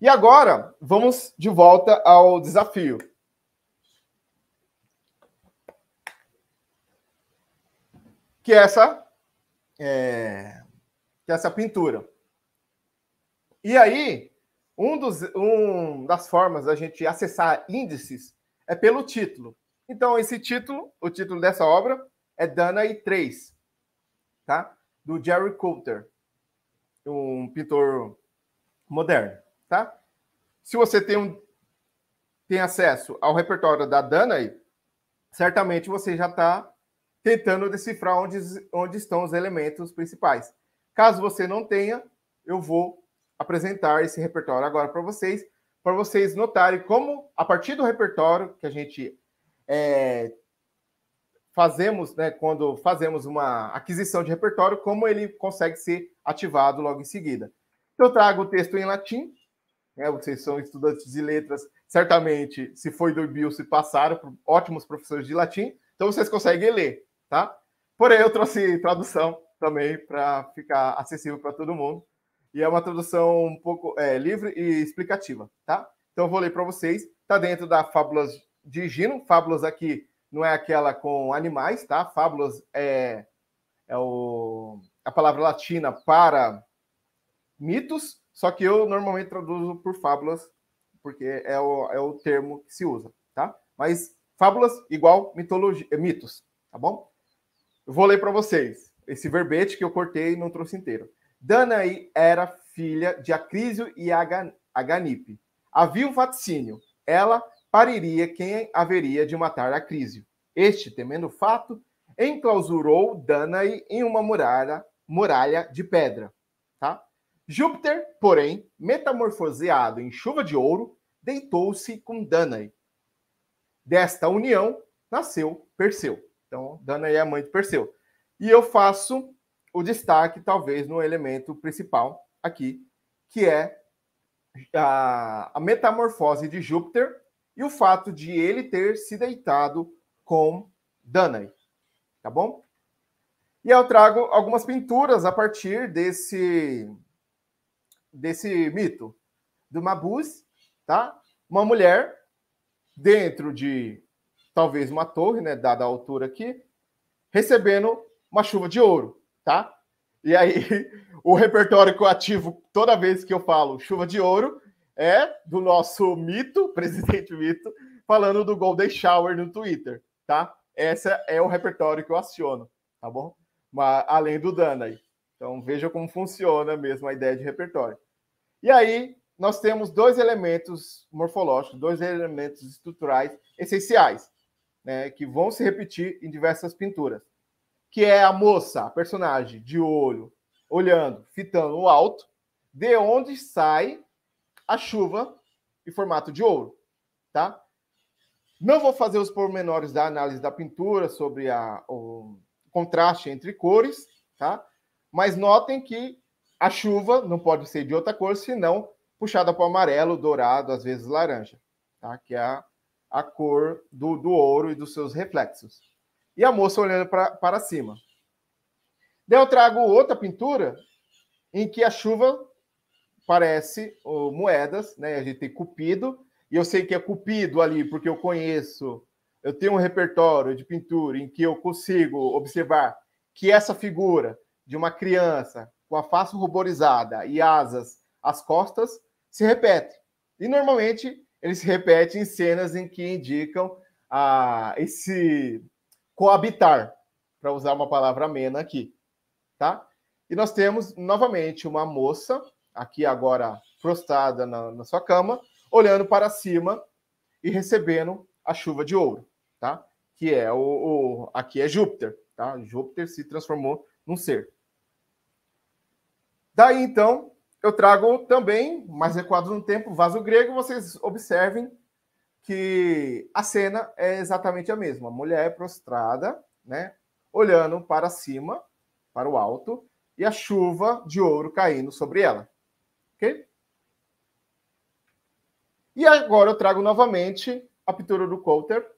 B: E agora, vamos de volta ao desafio. Que é essa pintura. E aí, das formas da gente acessar índices é pelo título. Então, o título dessa obra é Danae 3, tá? Do Jerry Coulter, um pintor moderno, tá? Se você tem acesso ao repertório da Danae, certamente você já está tentando decifrar onde estão os elementos principais. Caso você não tenha, eu vou apresentar esse repertório agora para vocês notarem como, a partir do repertório que a gente fazemos, né, quando fazemos uma aquisição de repertório, como ele consegue ser ativado logo em seguida. Eu trago o texto em latim, né, vocês são estudantes de letras, certamente, se foi do Bill, se passaram por ótimos professores de latim, então vocês conseguem ler, tá? Porém, eu trouxe tradução também para ficar acessível para todo mundo, e é uma tradução um pouco livre e explicativa, tá? Então, eu vou ler para vocês, está dentro da Fábulas de Gino. Fábulas aqui não é aquela com animais, tá? Fábulas é a palavra latina para mitos, só que eu normalmente traduzo por fábulas, porque é o termo que se usa, tá? Mas fábulas igual mitologia, mitos, tá bom? Eu vou ler para vocês esse verbete que eu cortei e não trouxe inteiro. Danae era filha de Acrísio e Aganipe. Havia um vaticínio. Ela pariria quem haveria de matar Acrísio. Este, temendo o fato, enclausurou Danae em uma muralha de pedra. Tá? Júpiter, porém, metamorfoseado em chuva de ouro, deitou-se com Danae. Desta união nasceu Perseu. Então, Danae é a mãe de Perseu. E eu faço o destaque, talvez, no elemento principal aqui, que é a metamorfose de Júpiter e o fato de ele ter se deitado com Danae. Tá bom? E eu trago algumas pinturas a partir desse mito. Do Mabuse, tá? Uma mulher dentro de, talvez, uma torre, né, dada a altura aqui, recebendo uma chuva de ouro, tá? E aí, o repertório que eu ativo toda vez que eu falo chuva de ouro é do nosso mito, presidente Mito, falando do Golden Shower no Twitter, tá? Esse é o repertório que eu aciono, tá bom? Mas, além do Danae. Então, veja como funciona mesmo a ideia de repertório. E aí, nós temos dois elementos morfológicos, dois elementos estruturais essenciais, né, que vão se repetir em diversas pinturas, que é a moça, a personagem, de olho, olhando, fitando o alto, de onde sai a chuva em formato de ouro, tá? Não vou fazer os pormenores da análise da pintura sobre o contraste entre cores, tá? Mas notem que a chuva não pode ser de outra cor, senão puxada para o amarelo, dourado, às vezes laranja, tá? Que é a cor do ouro e dos seus reflexos. E a moça olhando para cima. Daí eu trago outra pintura em que a chuva parece moedas, né? A gente tem Cupido, e eu sei que é Cupido ali porque eu tenho um repertório de pintura em que eu consigo observar que essa figura de uma criança com a face ruborizada e asas às costas se repete. E normalmente ele se repete em cenas em que indicam esse coabitar, para usar uma palavra amena aqui, tá? E nós temos, novamente, uma moça, aqui agora prostrada na sua cama, olhando para cima e recebendo a chuva de ouro, tá? Que é aqui é Júpiter, tá? Júpiter se transformou num ser. Daí, então, eu trago também, mais recuado no tempo, vaso grego. Vocês observem que a cena é exatamente a mesma. A mulher prostrada, né, olhando para cima, para o alto, e a chuva de ouro caindo sobre ela. Ok? E agora eu trago novamente a pintura do Coulter.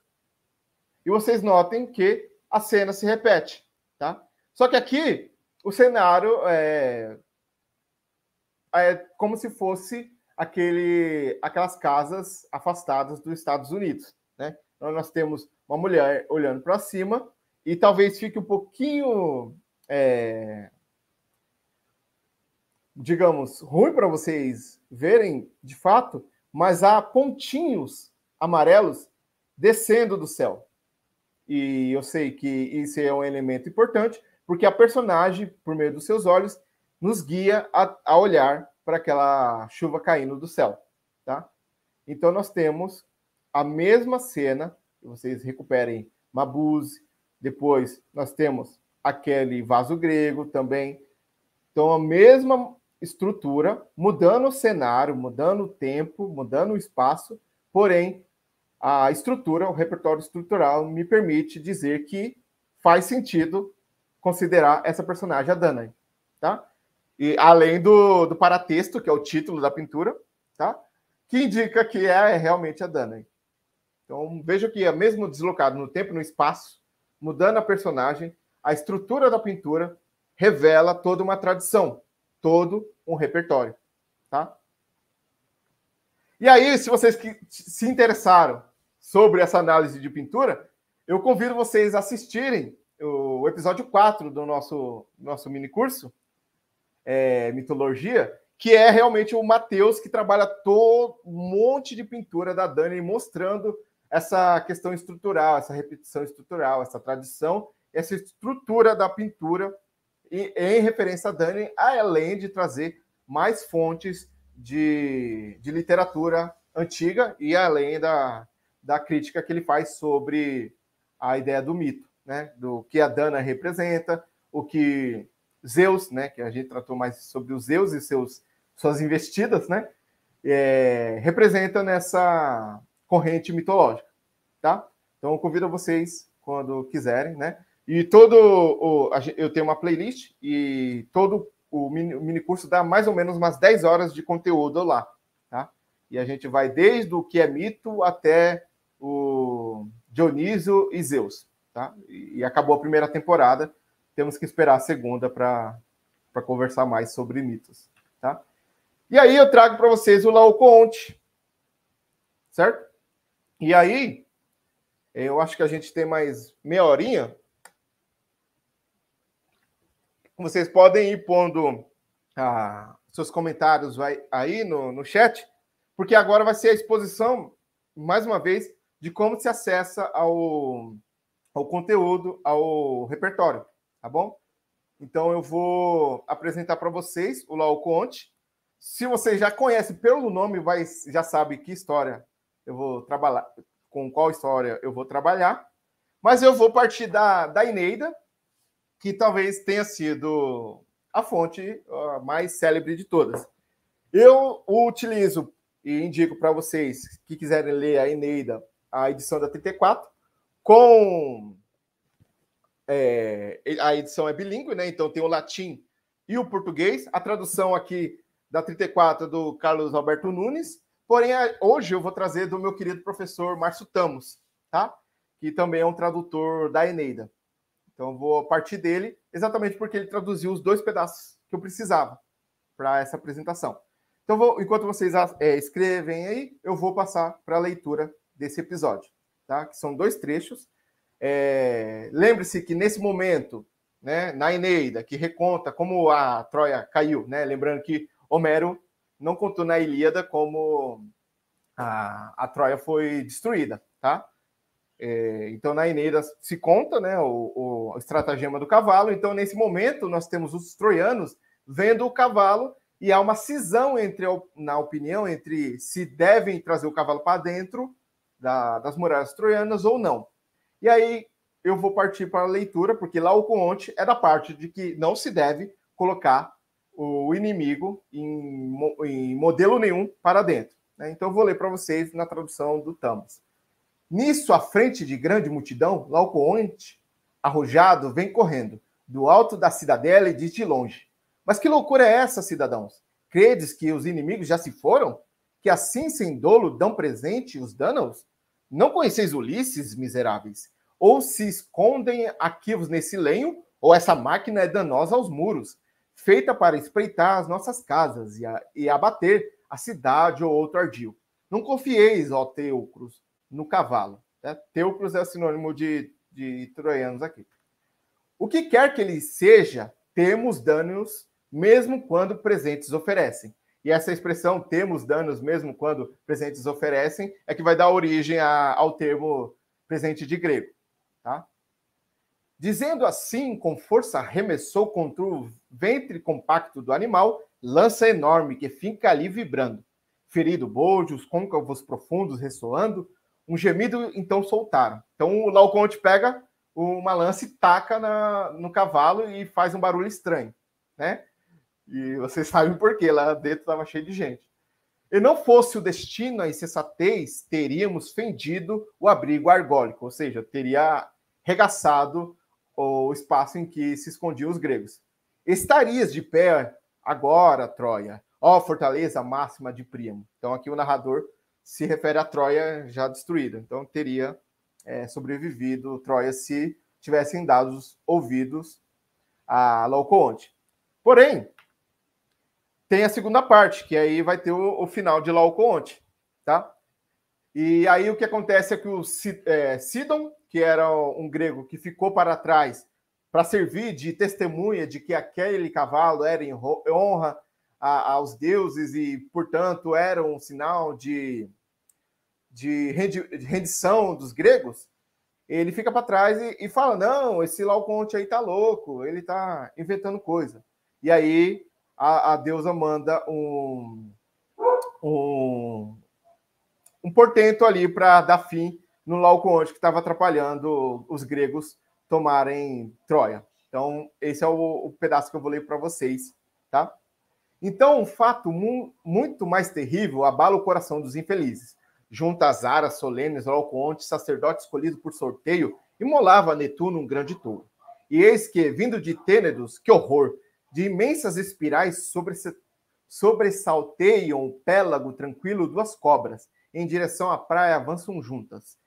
B: E vocês notem que a cena se repete, tá? Só que aqui o cenário é como se fosse aquelas casas afastadas dos Estados Unidos, né? Então, nós temos uma mulher olhando para cima e talvez fique um pouquinho, digamos, ruim para vocês verem de fato, mas há pontinhos amarelos descendo do céu. E eu sei que isso é um elemento importante, porque a personagem, por meio dos seus olhos, nos guia a olhar para aquela chuva caindo do céu, tá? Então, nós temos a mesma cena, vocês recuperem Mabuse, depois nós temos aquele vaso grego também. Então, a mesma estrutura, mudando o cenário, mudando o tempo, mudando o espaço, porém, a estrutura, o repertório estrutural, me permite dizer que faz sentido considerar essa personagem a Danae, tá? E além do paratexto, que é o título da pintura, tá? Que indica que é realmente a Danae. Então, veja que é mesmo deslocado no tempo e no espaço, mudando a personagem, a estrutura da pintura revela toda uma tradição, todo um repertório, tá? E aí, se vocês se interessaram sobre essa análise de pintura, eu convido vocês a assistirem o episódio 4 do nosso mini curso, Mitologia, que é realmente o Matheus, que trabalha todo um monte de pintura da Danae, mostrando essa questão estrutural, essa repetição estrutural, essa tradição, essa estrutura da pintura em referência a Danae, além de trazer mais fontes de literatura antiga e além da crítica que ele faz sobre a ideia do mito, né? Do que a Danae representa, o que Zeus, né? Que a gente tratou mais sobre os Zeus e suas investidas, né? Representa nessa corrente mitológica, tá? Então, eu convido vocês, quando quiserem, né? E eu tenho uma playlist e todo o mini curso dá mais ou menos umas 10 horas de conteúdo lá, tá? E a gente vai desde o que é mito até o Dionísio e Zeus, tá? E acabou a primeira temporada, temos que esperar a segunda para conversar mais sobre mitos, tá? E aí eu trago para vocês o Laocoonte, certo? E aí, eu acho que a gente tem mais meia horinha. Vocês podem ir pondo seus comentários aí no chat, porque agora vai ser a exposição, mais uma vez, de como se acessa ao conteúdo, ao repertório, tá bom? Então, eu vou apresentar para vocês o Laocoonte. Se vocês já conhecem pelo nome, já sabe que história eu vou trabalhar, com qual história eu vou trabalhar. Mas eu vou partir da Eneida, que talvez tenha sido a fonte mais célebre de todas. Eu utilizo e indico para vocês que quiserem ler a Eneida, a edição da 34, com... a edição é bilíngue, né? Então tem o latim e o português. A tradução aqui da 34 do Carlos Alberto Nunes. Porém, hoje eu vou trazer do meu querido professor Márcio Tamos, tá? Que também é um tradutor da Eneida. Então, eu vou partir dele, exatamente porque ele traduziu os 2 pedaços que eu precisava para essa apresentação. Então, enquanto vocês escrevem aí, eu vou passar para a leitura desse episódio, tá? Que são 2 trechos. Lembre-se que nesse momento, né, na Eneida, que reconta como a Troia caiu, né? Lembrando que Homero não contou na Ilíada como a Troia foi destruída, tá? Então, na Eneida se conta, né, o estratagema do cavalo. Então, nesse momento, nós temos os troianos vendo o cavalo e há uma cisão na opinião entre se devem trazer o cavalo para dentro das muralhas troianas ou não. E aí eu vou partir para a leitura, porque Laocoonte é da parte de que não se deve colocar o inimigo em modelo nenhum para dentro, né? Então, eu vou ler para vocês na tradução do Thamos. Nisso, à frente de grande multidão, Laocoonte, arrojado, vem correndo, do alto da cidadela e diz de longe: mas que loucura é essa, cidadãos? Credes que os inimigos já se foram? Que assim, sem dolo, dão presente os dânaos? Não conheceis Ulisses, miseráveis? Ou se escondem arquivos nesse lenho, ou essa máquina é danosa aos muros, feita para espreitar as nossas casas e abater a cidade ou outro ardil. Não confieis, ó teucros, no cavalo. Né? Teucros é sinônimo de troianos aqui. O que quer que ele seja, temos danos mesmo quando presentes oferecem. E essa expressão, temos danos mesmo quando presentes oferecem, é que vai dar origem ao termo presente de grego. Tá? Dizendo assim, com força arremessou contra o ventre compacto do animal, lança enorme que fica ali vibrando. Ferido bojo, os côncavos profundos ressoando, um gemido então soltaram. Então o Laocoonte pega uma lança e taca no cavalo e faz um barulho estranho, né? E vocês sabem por quê, lá dentro estava cheio de gente. E não fosse o destino a insensatez, teríamos fendido o abrigo argólico, ou seja, teria regaçado o espaço em que se escondiam os gregos. Estarias de pé agora, Troia, ó fortaleza máxima de Príamo. Então aqui o narrador se refere à Troia já destruída. Então teria sobrevivido Troia se tivessem dado ouvidos a Laocoonte. Porém, tem a segunda parte, que aí vai ter o final de Laocoonte, tá? E aí o que acontece é que o Sidon, que era um grego que ficou para trás para servir de testemunha de que aquele cavalo era em honra aos deuses e, portanto, era um sinal de rendição dos gregos, ele fica para trás e fala, não, esse Laocoonte aí tá louco, ele tá inventando coisa. E aí a deusa manda um portento ali para dar fim no Laocoonte, que estava atrapalhando os gregos tomarem Troia. Então, esse é o pedaço que eu vou ler para vocês, tá? Então, um fato muito mais terrível abala o coração dos infelizes. Junto às aras solenes, Laocoonte, sacerdote escolhido por sorteio, imolava a Netuno um grande touro. E eis que, vindo de Tênedos, que horror, de imensas espirais sobressalteiam o pélago tranquilo duas cobras, em direção à praia avançam juntas.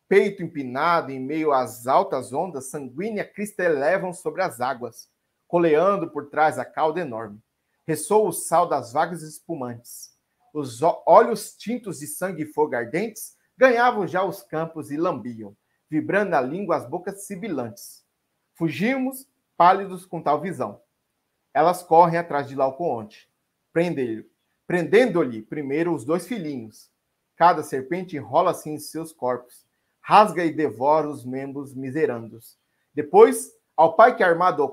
B: Peito empinado em meio às altas ondas, sanguínea crista elevam sobre as águas, coleando por trás a cauda enorme. Ressoa o sal das vagas espumantes. Os olhos tintos de sangue e fogo ardentes ganhavam já os campos e lambiam, vibrando na língua as bocas sibilantes. Fugimos, pálidos com tal visão. Elas correm atrás de Laocoonte, prendendo-lhe primeiro os dois filhinhos. Cada serpente enrola-se em seus corpos, rasga e devora os membros miserandos. Depois, ao pai que armado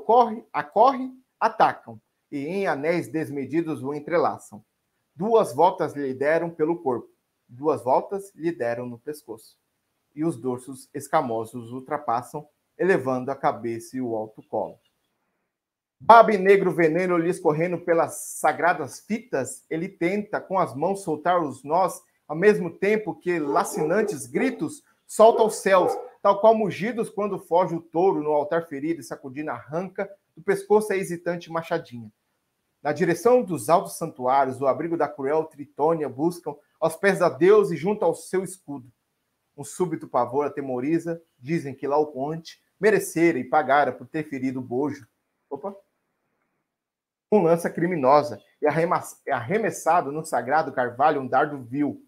B: acorre, atacam, e em anéis desmedidos o entrelaçam. 2 voltas lhe deram pelo corpo, 2 voltas lhe deram no pescoço. E os dorsos escamosos ultrapassam, elevando a cabeça e o alto colo. Baba e negro veneno lhe escorrendo pelas sagradas fitas, ele tenta com as mãos soltar os nós, ao mesmo tempo que lacinantes gritos solta aos céus, tal qual mugidos quando foge o touro no altar ferido e sacudindo arranca do pescoço a hesitante machadinha. Na direção dos altos santuários, o abrigo da cruel Tritônia buscam aos pés da Deus e junto ao seu escudo. Um súbito pavor atemoriza, dizem que Laocoonte merecera e pagara por ter ferido o bojo. Com lança criminosa e arremessado no sagrado carvalho um dardo vil.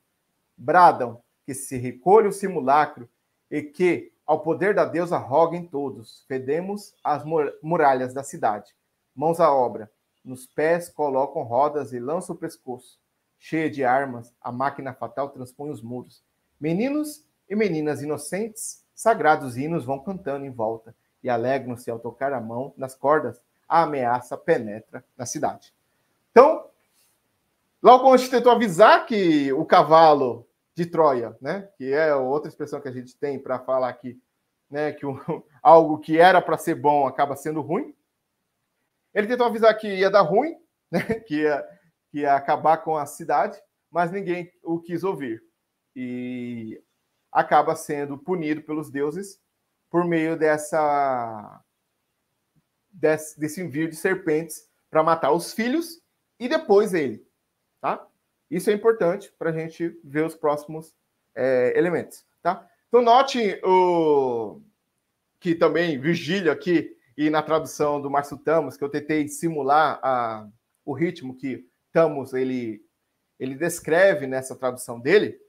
B: Bradam que se recolha o simulacro e que, ao poder da deusa, roguem todos. Fedemos as muralhas da cidade. Mãos à obra. Nos pés colocam rodas e lançam o pescoço. cheia de armas, a máquina fatal transpõe os muros. Meninos e meninas inocentes, sagrados hinos vão cantando em volta e alegram-se ao tocar a mão nas cordas, a ameaça penetra na cidade. Então, logo quando a gente tentou avisar que o cavalo de Troia, né, que é outra expressão que a gente tem para falar aqui, né, que algo que era para ser bom acaba sendo ruim, ele tentou avisar que ia dar ruim, né, que ia acabar com a cidade, mas ninguém o quis ouvir. E acaba sendo punido pelos deuses por meio desse envio de serpentes para matar os filhos e depois ele. Tá? Isso é importante para a gente ver os próximos elementos. Tá? Então, note que também Virgílio aqui, e na tradução do Márcio Tamos, que eu tentei simular o ritmo que Tamos ele descreve nessa tradução dele,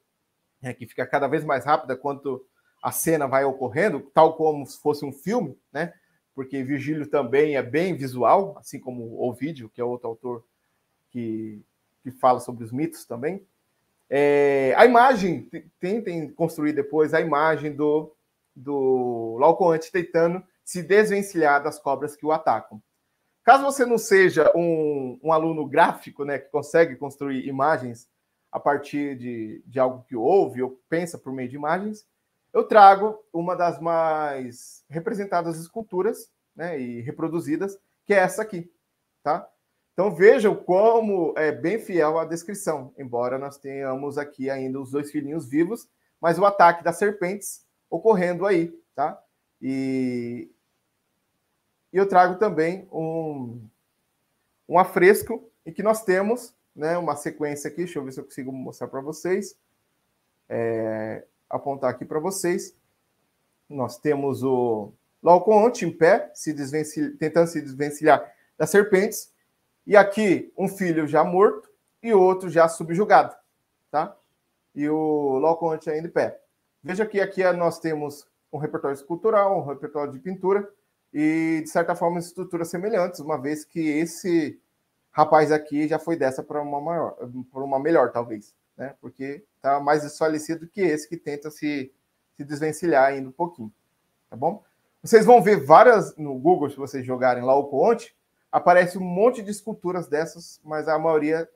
B: que fica cada vez mais rápida quanto a cena vai ocorrendo, tal como se fosse um filme, né? Porque Virgílio também é bem visual, assim como Ovídio, que é outro autor que fala sobre os mitos também. A imagem, tentem construir depois a imagem do Laocoonte tentando se desvencilhar das cobras que o atacam. Caso você não seja um aluno gráfico, né, que consegue construir imagens a partir de algo que ouve ou pensa por meio de imagens, eu trago uma das mais representadas esculturas, né, e reproduzidas, que é essa aqui. Tá? Então vejam como é bem fiel à descrição, embora nós tenhamos aqui ainda os dois filhinhos vivos, mas o ataque das serpentes ocorrendo aí. Tá? E eu trago também um afresco em que nós temos, né, uma sequência aqui, deixa eu ver se eu consigo mostrar para vocês, apontar aqui para vocês. Nós temos o Laocoonte em pé, tentando se desvencilhar das serpentes, e aqui um filho já morto e outro já subjugado, tá? E o Laocoonte ainda em pé. Veja que aqui nós temos um repertório escultural, um repertório de pintura, e, de certa forma, estruturas semelhantes, uma vez que esse rapaz aqui já foi dessa para uma melhor, talvez, né? Porque está mais desfalecido que esse que tenta se desvencilhar ainda um pouquinho, tá bom? Vocês vão ver várias, no Google, se vocês jogarem Laocoonte, aparece um monte de esculturas dessas, mas a maioria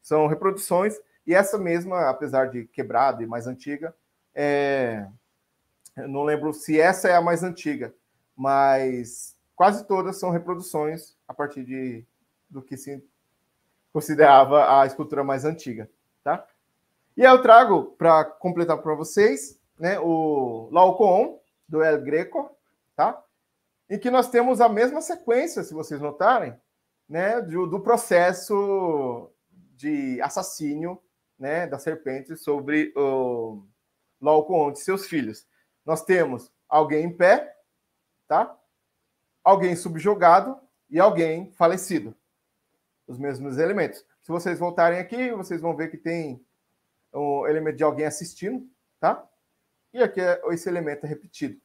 B: são reproduções, e essa mesma, apesar de quebrada e mais antiga, eu não lembro se essa é a mais antiga, mas quase todas são reproduções a partir do que se considerava a escultura mais antiga, tá? E aí eu trago, para completar para vocês, né, o Laocoon, do El Greco, tá? Em que nós temos a mesma sequência, se vocês notarem, né, do processo de assassínio, né, da serpente sobre o Laocoonte e seus filhos. Nós temos alguém em pé, tá? Alguém subjugado e alguém falecido. Os mesmos elementos. Se vocês voltarem aqui, vocês vão ver que tem o elemento de alguém assistindo, tá? E aqui esse elemento é repetido,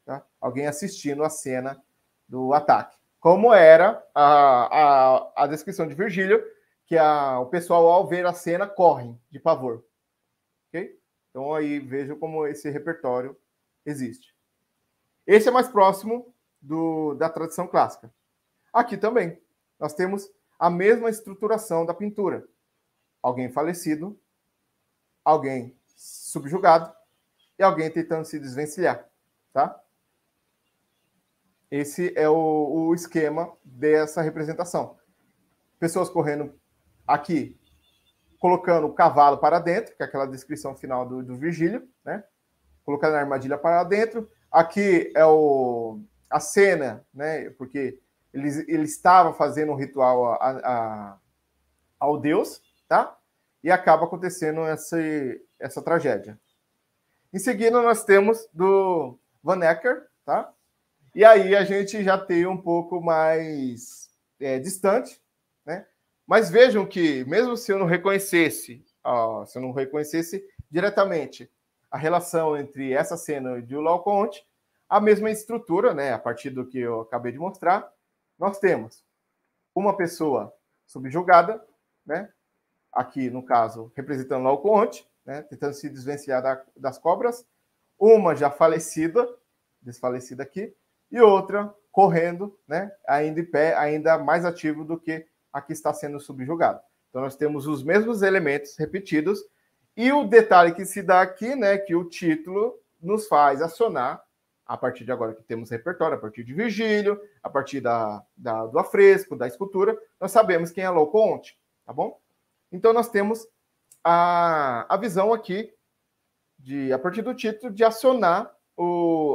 B: tá? Alguém assistindo a cena do ataque. Como era a descrição de Virgílio, que o pessoal, ao ver a cena, correm de pavor. Ok? Então aí vejam como esse repertório existe. Esse é mais próximo da tradição clássica. Aqui também, nós temos a mesma estruturação da pintura. Alguém falecido, alguém subjugado e alguém tentando se desvencilhar. Tá? Esse é o esquema dessa representação. Pessoas correndo aqui, colocando o cavalo para dentro, que é aquela descrição final do Virgílio, né? Colocando a armadilha para dentro. Aqui é a cena, né? Porque ele estava fazendo um ritual ao deus, tá? E acaba acontecendo essa tragédia. Em seguida, nós temos do Van Ecker, tá? E aí a gente já tem um pouco mais distante, né? Mas vejam que, mesmo se eu não reconhecesse diretamente a relação entre essa cena e o Laocoonte, a mesma estrutura, né? A partir do que eu acabei de mostrar, nós temos uma pessoa subjugada, né? aqui no caso, representando Laocoonte, né, tentando se desvencilhar das cobras, uma já falecida, desfalecida aqui, e outra correndo, né, ainda em pé, ainda mais ativo do que a que está sendo subjugada. Então nós temos os mesmos elementos repetidos, e o detalhe que se dá aqui, né, que o título nos faz acionar, a partir de agora que temos repertório, a partir de Virgílio, a partir do afresco, da escultura, nós sabemos quem é Laocoonte, tá bom? Então nós temos a visão aqui, a partir do título, de acionar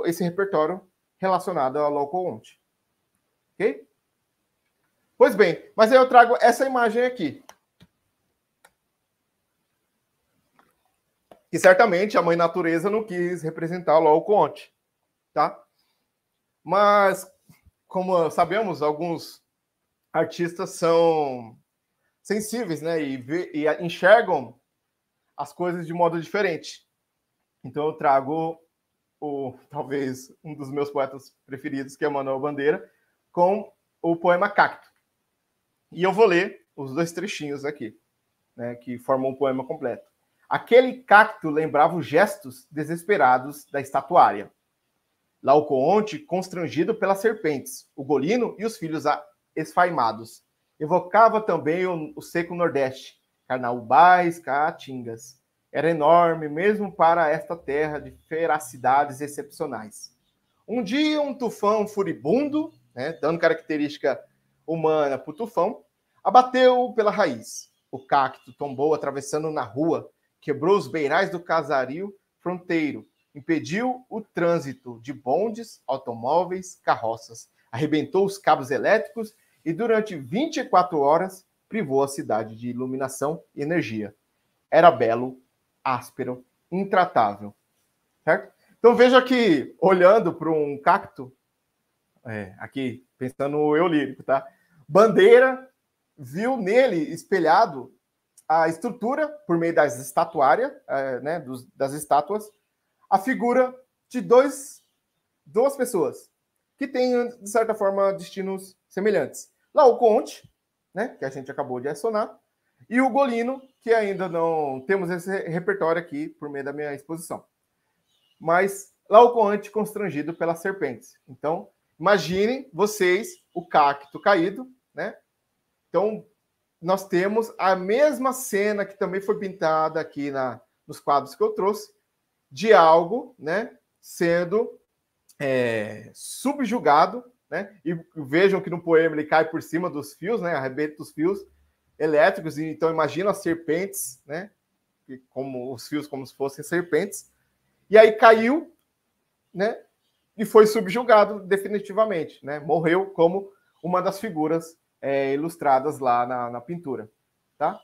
B: esse repertório relacionado a Laocoonte. Ok? Pois bem, mas aí eu trago essa imagem aqui. Que certamente a mãe natureza não quis representar Laocoonte, tá? Mas, como sabemos, alguns artistas são sensíveis, né? E enxergam as coisas de modo diferente. Então eu trago talvez um dos meus poetas preferidos, que é Manuel Bandeira, com o poema Cacto. E eu vou ler os 2 trechinhos aqui, né, que formam um poema completo. Aquele cacto lembrava os gestos desesperados da estatuária. Laocoonte, constrangido pelas serpentes, o golino e os filhos esfaimados. Evocava também o seco nordeste, carnaubais, caatingas. Era enorme, mesmo para esta terra de feracidades excepcionais. Um dia, um tufão furibundo, né, dando característica humana para o tufão, abateu pela raiz. O cacto tombou atravessando na rua, quebrou os beirais do casario fronteiro, impediu o trânsito de bondes, automóveis, carroças, arrebentou os cabos elétricos e durante 24 horas privou a cidade de iluminação e energia. Era belo, áspero, intratável. Certo? Então veja que, olhando para um cacto, aqui pensando no eu lírico, tá? Bandeira viu nele espelhado a estrutura, por meio das estatuárias, né, das estátuas, a figura de duas pessoas que têm, de certa forma, destinos semelhantes. Laocoonte, né, que a gente acabou de acionar, e o golino, que ainda não temos esse repertório aqui por meio da minha exposição. Mas Laocoonte constrangido pelas serpentes. Então, imaginem vocês o cacto caído, né? Então, nós temos a mesma cena que também foi pintada aqui nos quadros que eu trouxe, de algo, né, sendo subjugado, né? E vejam que no poema ele cai por cima dos fios, né? Arrebenta os fios elétricos. E então imagina as serpentes, né? Como os fios como se fossem serpentes. E aí caiu, né? E foi subjugado definitivamente, né? Morreu como uma das figuras ilustradas lá na pintura, tá?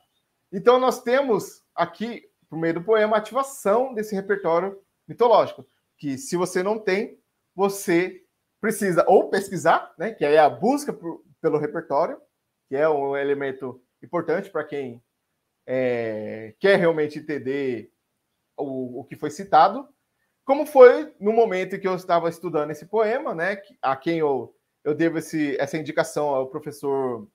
B: Então nós temos aqui, por meio do poema, a ativação desse repertório mitológico, que se você não tem, você precisa ou pesquisar, né, que é a busca pelo repertório, que é um elemento importante para quem quer realmente entender o que foi citado, como foi no momento em que eu estava estudando esse poema, né, a quem eu devo essa indicação ao professor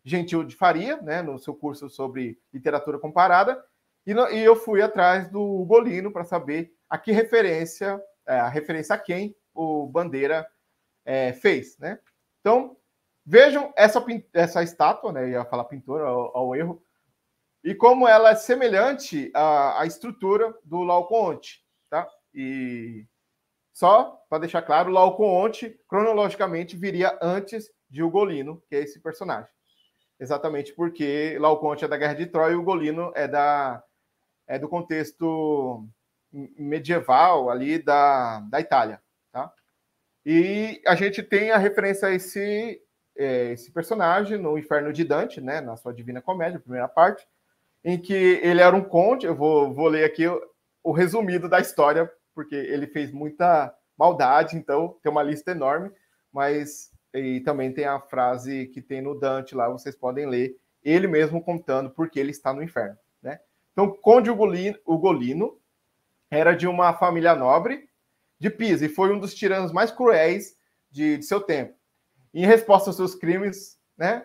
B: Gentil de Faria, né, no seu curso sobre literatura comparada, e eu fui atrás do Golino para saber a referência a quem o Bandeira fez, né? Então, vejam essa estátua, né, eu ia falar pintura ao erro, e como ela é semelhante à estrutura do Laocoonte, tá? E só para deixar claro, Laocoonte, cronologicamente, viria antes de Ugolino, que é esse personagem. Exatamente porque Laocoonte é da Guerra de Troia e o Ugolino é do contexto medieval ali da Itália, tá? E a gente tem a referência a esse personagem no Inferno de Dante, né, na sua Divina Comédia, primeira parte, em que ele era um conde. Eu vou ler aqui o resumido da história, porque ele fez muita maldade, então tem uma lista enorme, mas e também tem a frase que tem no Dante lá, vocês podem ler, ele mesmo contando porque ele está no inferno, né? Então, Conde Ugolino era de uma família nobre de Pisa e foi um dos tiranos mais cruéis de seu tempo. Em resposta aos seus crimes, né,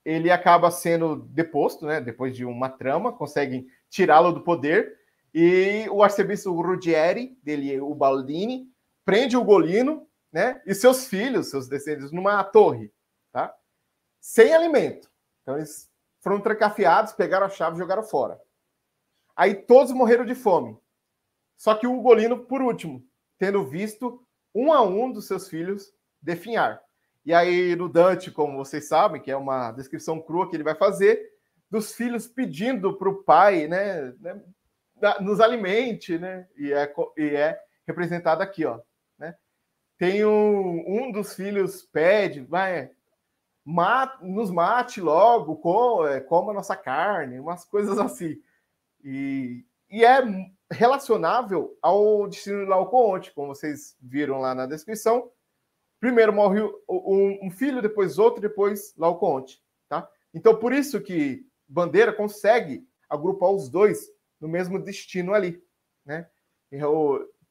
B: ele acaba sendo deposto, né? Depois de uma trama, conseguem tirá-lo do poder, e o arcebispo Ruggieri, dele, o Baldini, prende o Ugolino, né? E seus filhos, seus descendentes, numa torre, tá? Sem alimento. Então eles foram trancafiados, pegaram a chave e jogaram fora. Aí todos morreram de fome. Só que o Ugolino, por último, tendo visto um a um dos seus filhos definhar. E aí, no Dante, como vocês sabem, que é uma descrição crua que ele vai fazer, dos filhos pedindo para o pai, né, nos alimente, né? E é representado aqui, ó. Né? Tem um dos filhos pede, vai, nos mate logo, coma a nossa carne, umas coisas assim. E é relacionável ao destino de Laocoonte, como vocês viram lá na descrição. Primeiro morre um filho, depois outro, depois Laocoonte. Tá? Então, por isso que Bandeira consegue agrupar os dois no mesmo destino ali. Né?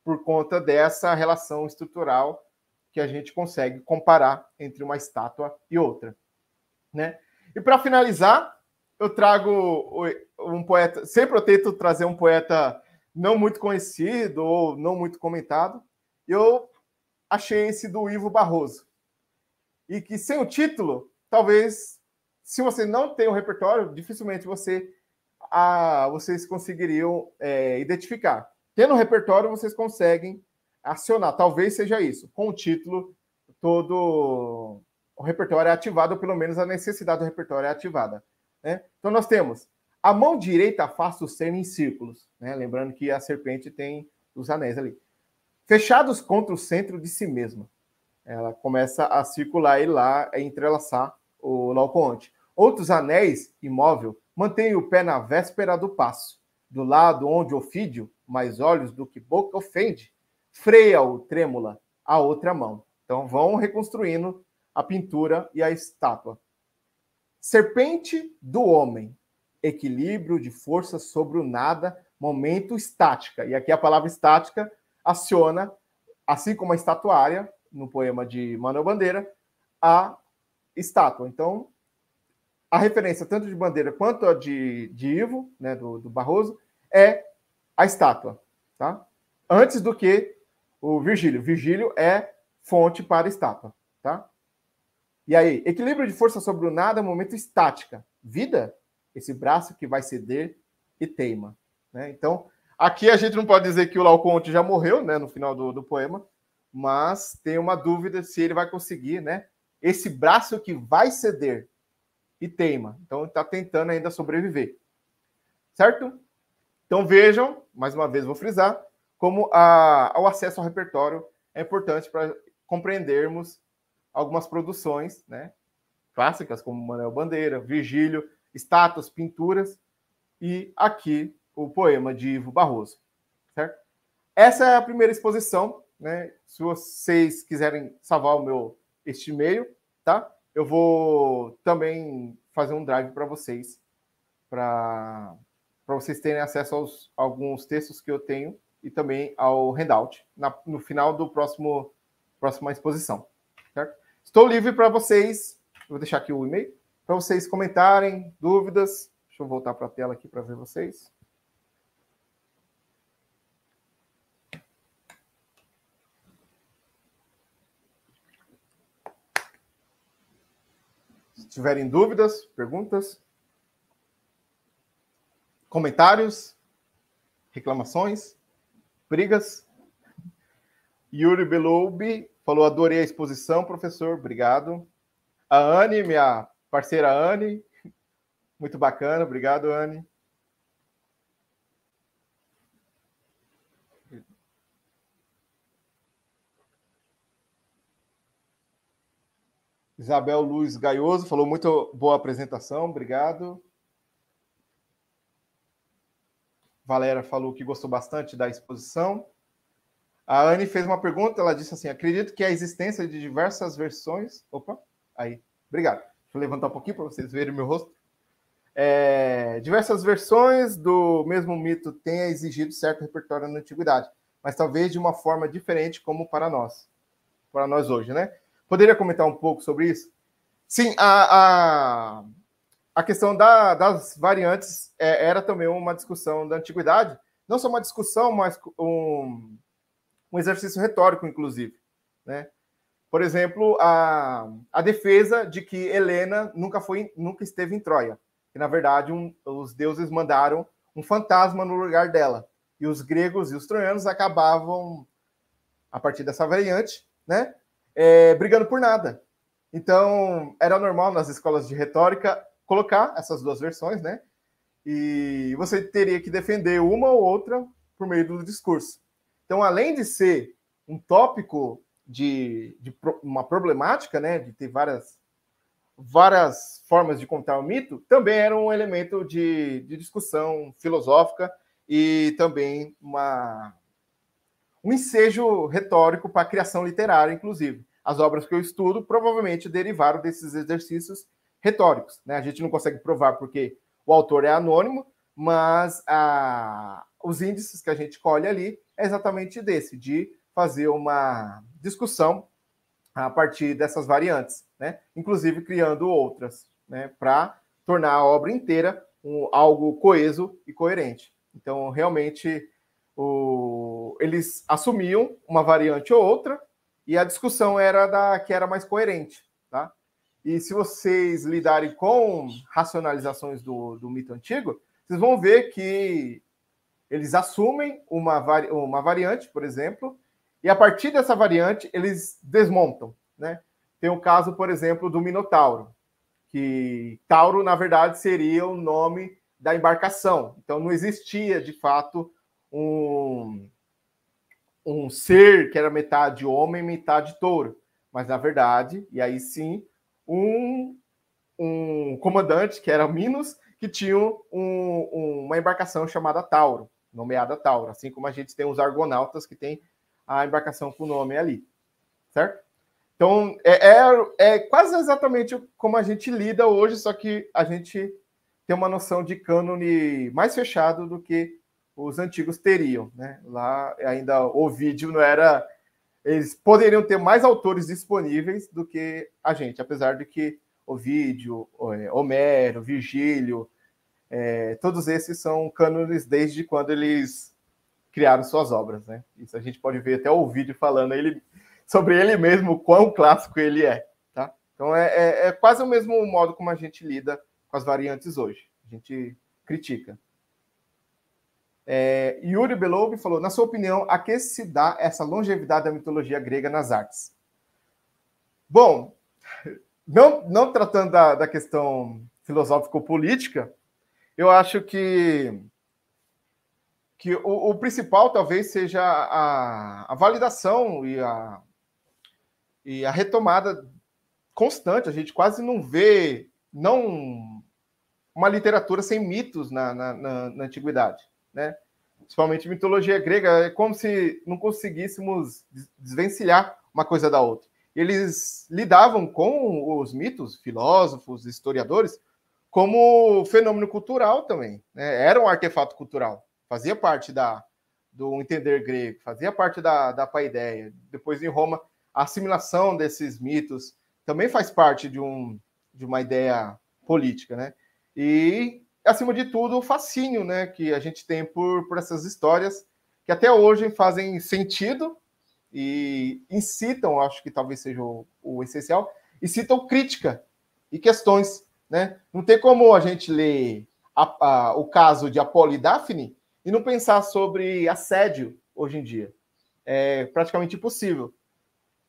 B: Por conta dessa relação estrutural que a gente consegue comparar entre uma estátua e outra. Né? E para finalizar, eu trago um poeta. Sempre eu tento trazer um poeta não muito conhecido ou não muito comentado. Eu achei esse do Ivo Barroso. E que sem o título, talvez, se você não tem o repertório, dificilmente vocês conseguiriam identificar. Tendo o repertório, vocês conseguem acionar. Talvez seja isso. Com o título, todo o repertório é ativado, ou pelo menos a necessidade do repertório é ativada. Né? Então, nós temos a mão direita afasta o cerne em círculos. Né? Lembrando que a serpente tem os anéis ali. Fechados contra o centro de si mesma. Ela começa a circular e lá, a entrelaçar o Laocoonte. Outros anéis, imóvel, mantêm o pé na véspera do passo. Do lado onde Ofídio, mais olhos do que boca ofende, freia-o trêmula a outra mão. Então vão reconstruindo a pintura e a estátua. Serpente do homem, equilíbrio de força sobre o nada, momento estática. E aqui a palavra estática aciona, assim como a estatuária, no poema de Manuel Bandeira, a estátua. Então, a referência tanto de Bandeira quanto a de Ivo, né, do Barroso, é a estátua. Tá? Antes do que o Virgílio. Virgílio é fonte para a estátua. Tá? E aí, equilíbrio de força sobre o nada, momento estática. Vida, esse braço que vai ceder e teima. Né? Então, aqui a gente não pode dizer que o Laocoonte já morreu, né, no final do poema, mas tem uma dúvida se ele vai conseguir, né, esse braço que vai ceder e teima. Então, ele está tentando ainda sobreviver. Certo? Então, vejam, mais uma vez vou frisar, como o acesso ao repertório é importante para compreendermos algumas produções, né, clássicas, como Manuel Bandeira, Virgílio, estátuas, pinturas, e aqui o poema de Ivo Barroso. Certo? Essa é a primeira exposição. Né? Se vocês quiserem salvar este e-mail, tá? Eu vou também fazer um drive para vocês, para vocês terem acesso a alguns textos que eu tenho e também ao handout no final do próxima exposição. Certo? Estou livre para vocês, vou deixar aqui o e-mail, para vocês comentarem, dúvidas. Deixa eu voltar para a tela aqui para ver vocês. Se tiverem dúvidas, perguntas, comentários, reclamações, brigas. Yuri Beloubi falou: adorei a exposição, professor, obrigado. A Anne, minha parceira Anne, muito bacana, obrigado, Anne. Isabel Luiz Gaioso falou: muito boa apresentação, obrigado. Valéria falou que gostou bastante da exposição. A Anne fez uma pergunta, ela disse assim: acredito que a existência de diversas versões... Opa, aí, obrigado. Deixa eu levantar um pouquinho para vocês verem meu rosto. Diversas versões do mesmo mito tenha exigido certo repertório na antiguidade, mas talvez de uma forma diferente como para nós hoje, né? Poderia comentar um pouco sobre isso? Sim, a questão das variantes era também uma discussão da antiguidade, não só uma discussão, mas um exercício retórico, inclusive, né? Por exemplo, a defesa de que Helena nunca esteve em Troia, que na verdade os deuses mandaram um fantasma no lugar dela, e os gregos e os troianos acabavam, a partir dessa variante, né, brigando por nada. Então, era normal nas escolas de retórica colocar essas duas versões, né? E você teria que defender uma ou outra por meio do discurso. Então, além de ser um tópico de uma problemática, né, de ter várias formas de contar o mito, também era um elemento de discussão filosófica e também um ensejo retórico para a criação literária, inclusive. As obras que eu estudo provavelmente derivaram desses exercícios retóricos, né? A gente não consegue provar porque o autor é anônimo, mas os índices que a gente colhe ali é exatamente desse, de fazer uma discussão a partir dessas variantes, né? Inclusive criando outras, né? Para tornar a obra inteira algo coeso e coerente. Então, realmente, eles assumiam uma variante ou outra e a discussão era da que era mais coerente, tá? E se vocês lidarem com racionalizações do mito antigo, vocês vão ver que eles assumem uma variante, por exemplo, e a partir dessa variante eles desmontam, né? Tem o caso, por exemplo, do Minotauro, que Tauro, na verdade, seria o nome da embarcação. Então, não existia, de fato, um ser que era metade homem, metade touro. Mas, na verdade, e aí sim, um comandante, que era Minos, que tinha uma embarcação chamada Tauro, nomeada Tauro. Assim como a gente tem os argonautas, que tem a embarcação com o nome ali. Certo? Então, é quase exatamente como a gente lida hoje, só que a gente tem uma noção de cânone mais fechado do que os antigos teriam, né? Lá ainda Ovídio não era... Eles poderiam ter mais autores disponíveis do que a gente, apesar de que Ovídio, Homero, Virgílio, todos esses são cânones desde quando eles criaram suas obras, né? Isso a gente pode ver até o Ovídio falando sobre ele mesmo, quão clássico ele é, tá? Então, é quase o mesmo modo como a gente lida com as variantes hoje. A gente critica. Yuri Beloub falou, na sua opinião, a que se dá essa longevidade da mitologia grega nas artes? Bom, não tratando da questão filosófico-política, eu acho que o principal talvez seja a validação e a retomada constante. A gente quase não vê uma literatura sem mitos na antiguidade, né? Principalmente mitologia grega, é como se não conseguíssemos desvencilhar uma coisa da outra. Eles lidavam com os mitos, filósofos, historiadores, como fenômeno cultural também, né? Era um artefato cultural, fazia parte do entender grego, fazia parte da paideia. Depois, em Roma, a assimilação desses mitos também faz parte de uma ideia política, né? E, acima de tudo, o fascínio, né, que a gente tem por essas histórias que até hoje fazem sentido e incitam, acho que talvez seja o essencial, incitam crítica e questões, né? Não tem como a gente ler o caso de Apolo e Daphne e não pensar sobre assédio hoje em dia. É praticamente impossível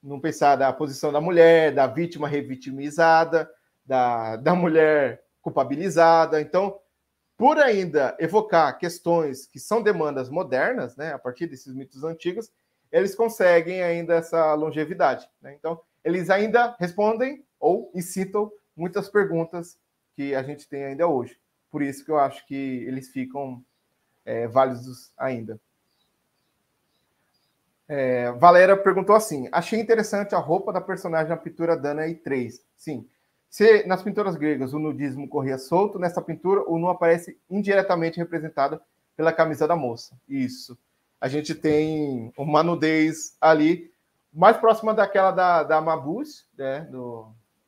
B: não pensar da posição da mulher, da vítima revitimizada, da mulher culpabilizada. Então, por ainda evocar questões que são demandas modernas, né, a partir desses mitos antigos, eles conseguem ainda essa longevidade, né? Então, eles ainda respondem ou incitam muitas perguntas que a gente tem ainda hoje. Por isso que eu acho que eles ficam válidos ainda. Valéria perguntou assim, achei interessante a roupa da personagem na pintura Dana e 3. Sim. Se nas pinturas gregas o nudismo corria solto, nessa pintura o nu aparece indiretamente representado pela camisa da moça. Isso. A gente tem uma nudez ali, mais próxima daquela da Mabuse, né,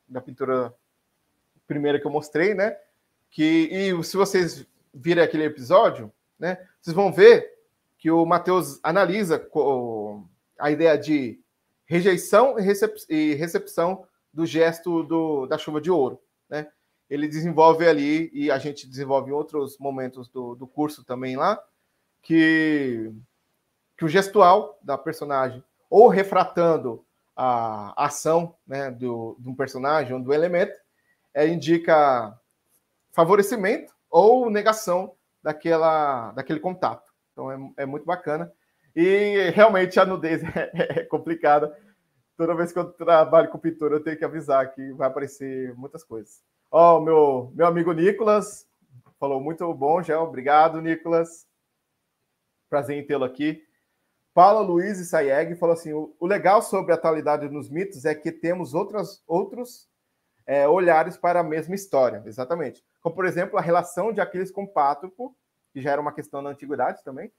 B: da pintura primeira que eu mostrei, né? e se vocês virem aquele episódio, né, vocês vão ver que o Matheus analisa a ideia de rejeição e recepção do gesto da chuva de ouro, né? Ele desenvolve ali, e a gente desenvolve em outros momentos do curso também lá, que o gestual da personagem, ou refratando a ação, né, de um personagem ou do elemento, indica favorecimento ou negação daquele contato. Então é muito bacana. E realmente a nudez é complicada. Toda vez que eu trabalho com pintura, eu tenho que avisar que vai aparecer muitas coisas. Ó, meu amigo Nicolas falou muito bom, já. Obrigado, Nicolas. Prazer em tê-lo aqui. Paula Luiz Sayeg falou assim: o legal sobre a atualidade nos mitos é que temos outros olhares para a mesma história. Exatamente. Como, por exemplo, a relação de Aquiles com Pátroclo, que já era uma questão na antiguidade também,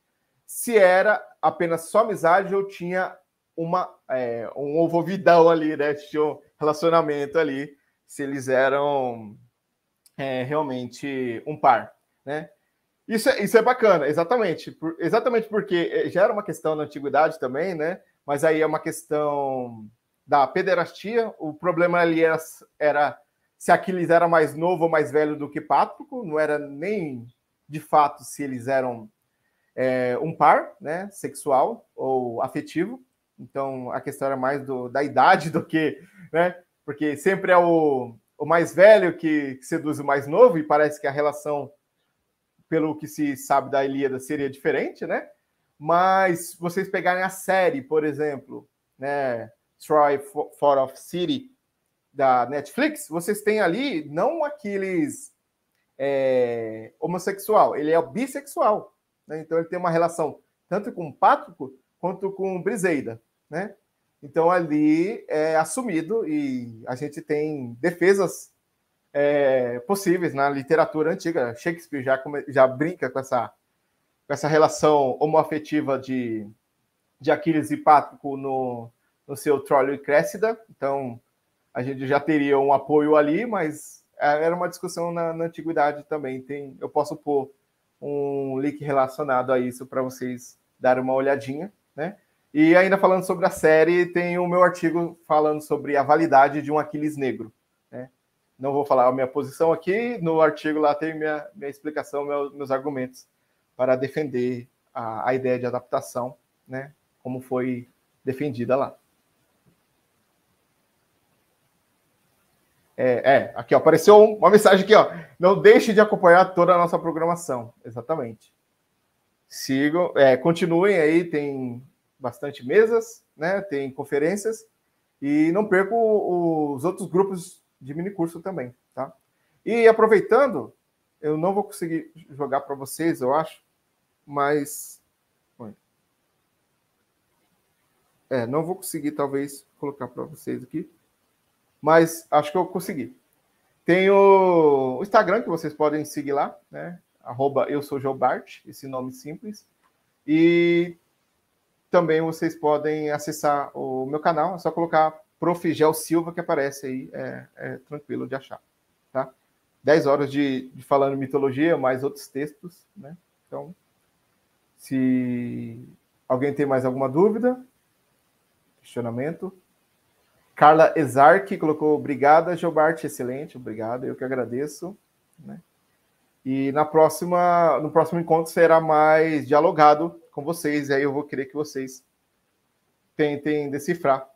B: se era apenas só amizade ou tinha um ovovidão ali, né? Tinha um relacionamento ali, se eles eram realmente um par, né? Isso é bacana, exatamente porque já era uma questão na antiguidade também, né? Mas aí é uma questão da pederastia. O problema ali era se Aquiles era mais novo ou mais velho do que Pátroclo, não era nem de fato se eles eram um par, né? Sexual ou afetivo. Então a questão era mais da idade do que, né? Porque sempre é o mais velho que seduz o mais novo, e parece que a relação, pelo que se sabe da Ilíada, seria diferente, né? Mas se vocês pegarem a série, por exemplo, né, Troy Fall of City, da Netflix, vocês têm ali não Aquiles homossexual, ele é bissexual, né? Então ele tem uma relação tanto com Pátroclo quanto com Briseida, né? Então ali é assumido, e a gente tem defesas possíveis na literatura antiga. Shakespeare já brinca com essa relação homoafetiva de Aquiles e Pátroclo no seu Troilo e Cressida. Então a gente já teria um apoio ali, mas era uma discussão na antiguidade também. Eu posso pôr um link relacionado a isso para vocês darem uma olhadinha, né? E ainda falando sobre a série, tem o meu artigo falando sobre a validade de um Aquiles negro, né? Não vou falar a minha posição aqui, no artigo lá tem minha explicação, meus argumentos para defender a ideia de adaptação, né? Como foi defendida lá. Aqui, ó, apareceu uma mensagem aqui, ó. Não deixe de acompanhar toda a nossa programação. Exatamente. Sigam, continuem aí, tem bastante mesas, né? Tem conferências, e não percam os outros grupos de minicurso também, tá? E aproveitando, eu não vou conseguir jogar para vocês, eu acho, mas não vou conseguir talvez colocar para vocês aqui, mas acho que eu consegui. Tem o Instagram que vocês podem seguir lá, né? @eusoujobart, esse nome simples. E também vocês podem acessar o meu canal, é só colocar Prof. Gel Silva, que aparece aí, é tranquilo de achar, tá? 10 horas de falando mitologia, mais outros textos, né? Então, se alguém tem mais alguma dúvida, questionamento. Carla Exarque colocou: obrigada, Gilbert, excelente, obrigado, eu que agradeço, né? E no próximo encontro será mais dialogado com vocês, e aí eu vou querer que vocês tentem decifrar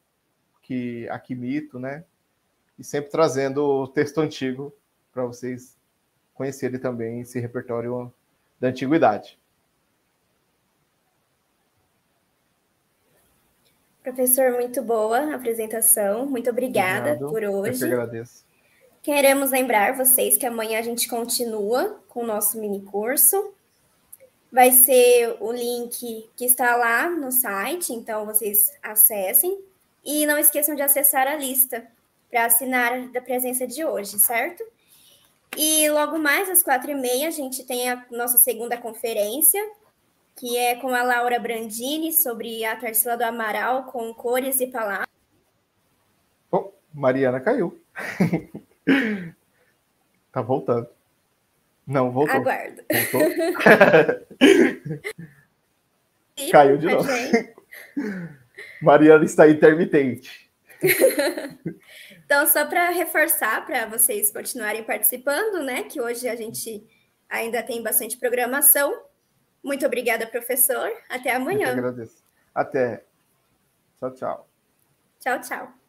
B: aqui mito, né? E sempre trazendo o texto antigo para vocês conhecerem também esse repertório da antiguidade.
A: Professor, muito boa a apresentação. Muito obrigada por hoje.
B: Eu que agradeço.
A: Queremos lembrar vocês que amanhã a gente continua com o nosso minicurso. Vai ser o link que está lá no site, então vocês acessem. E não esqueçam de acessar a lista para assinar da presença de hoje, certo? E logo mais, às 4h30, a gente tem a nossa segunda conferência, que é com a Laura Brandini, sobre a Tarsila do Amaral, com cores e palavras.
B: Mariana caiu. Tá voltando. Não, voltou.
A: Aguardo.
B: Voltou. Caiu de novo. Mariana está intermitente.
A: Então, só para reforçar, para vocês continuarem participando, né? Que hoje a gente ainda tem bastante programação. Muito obrigada, professor. Até amanhã.
B: Eu que agradeço. Até. Tchau, tchau.
A: Tchau, tchau.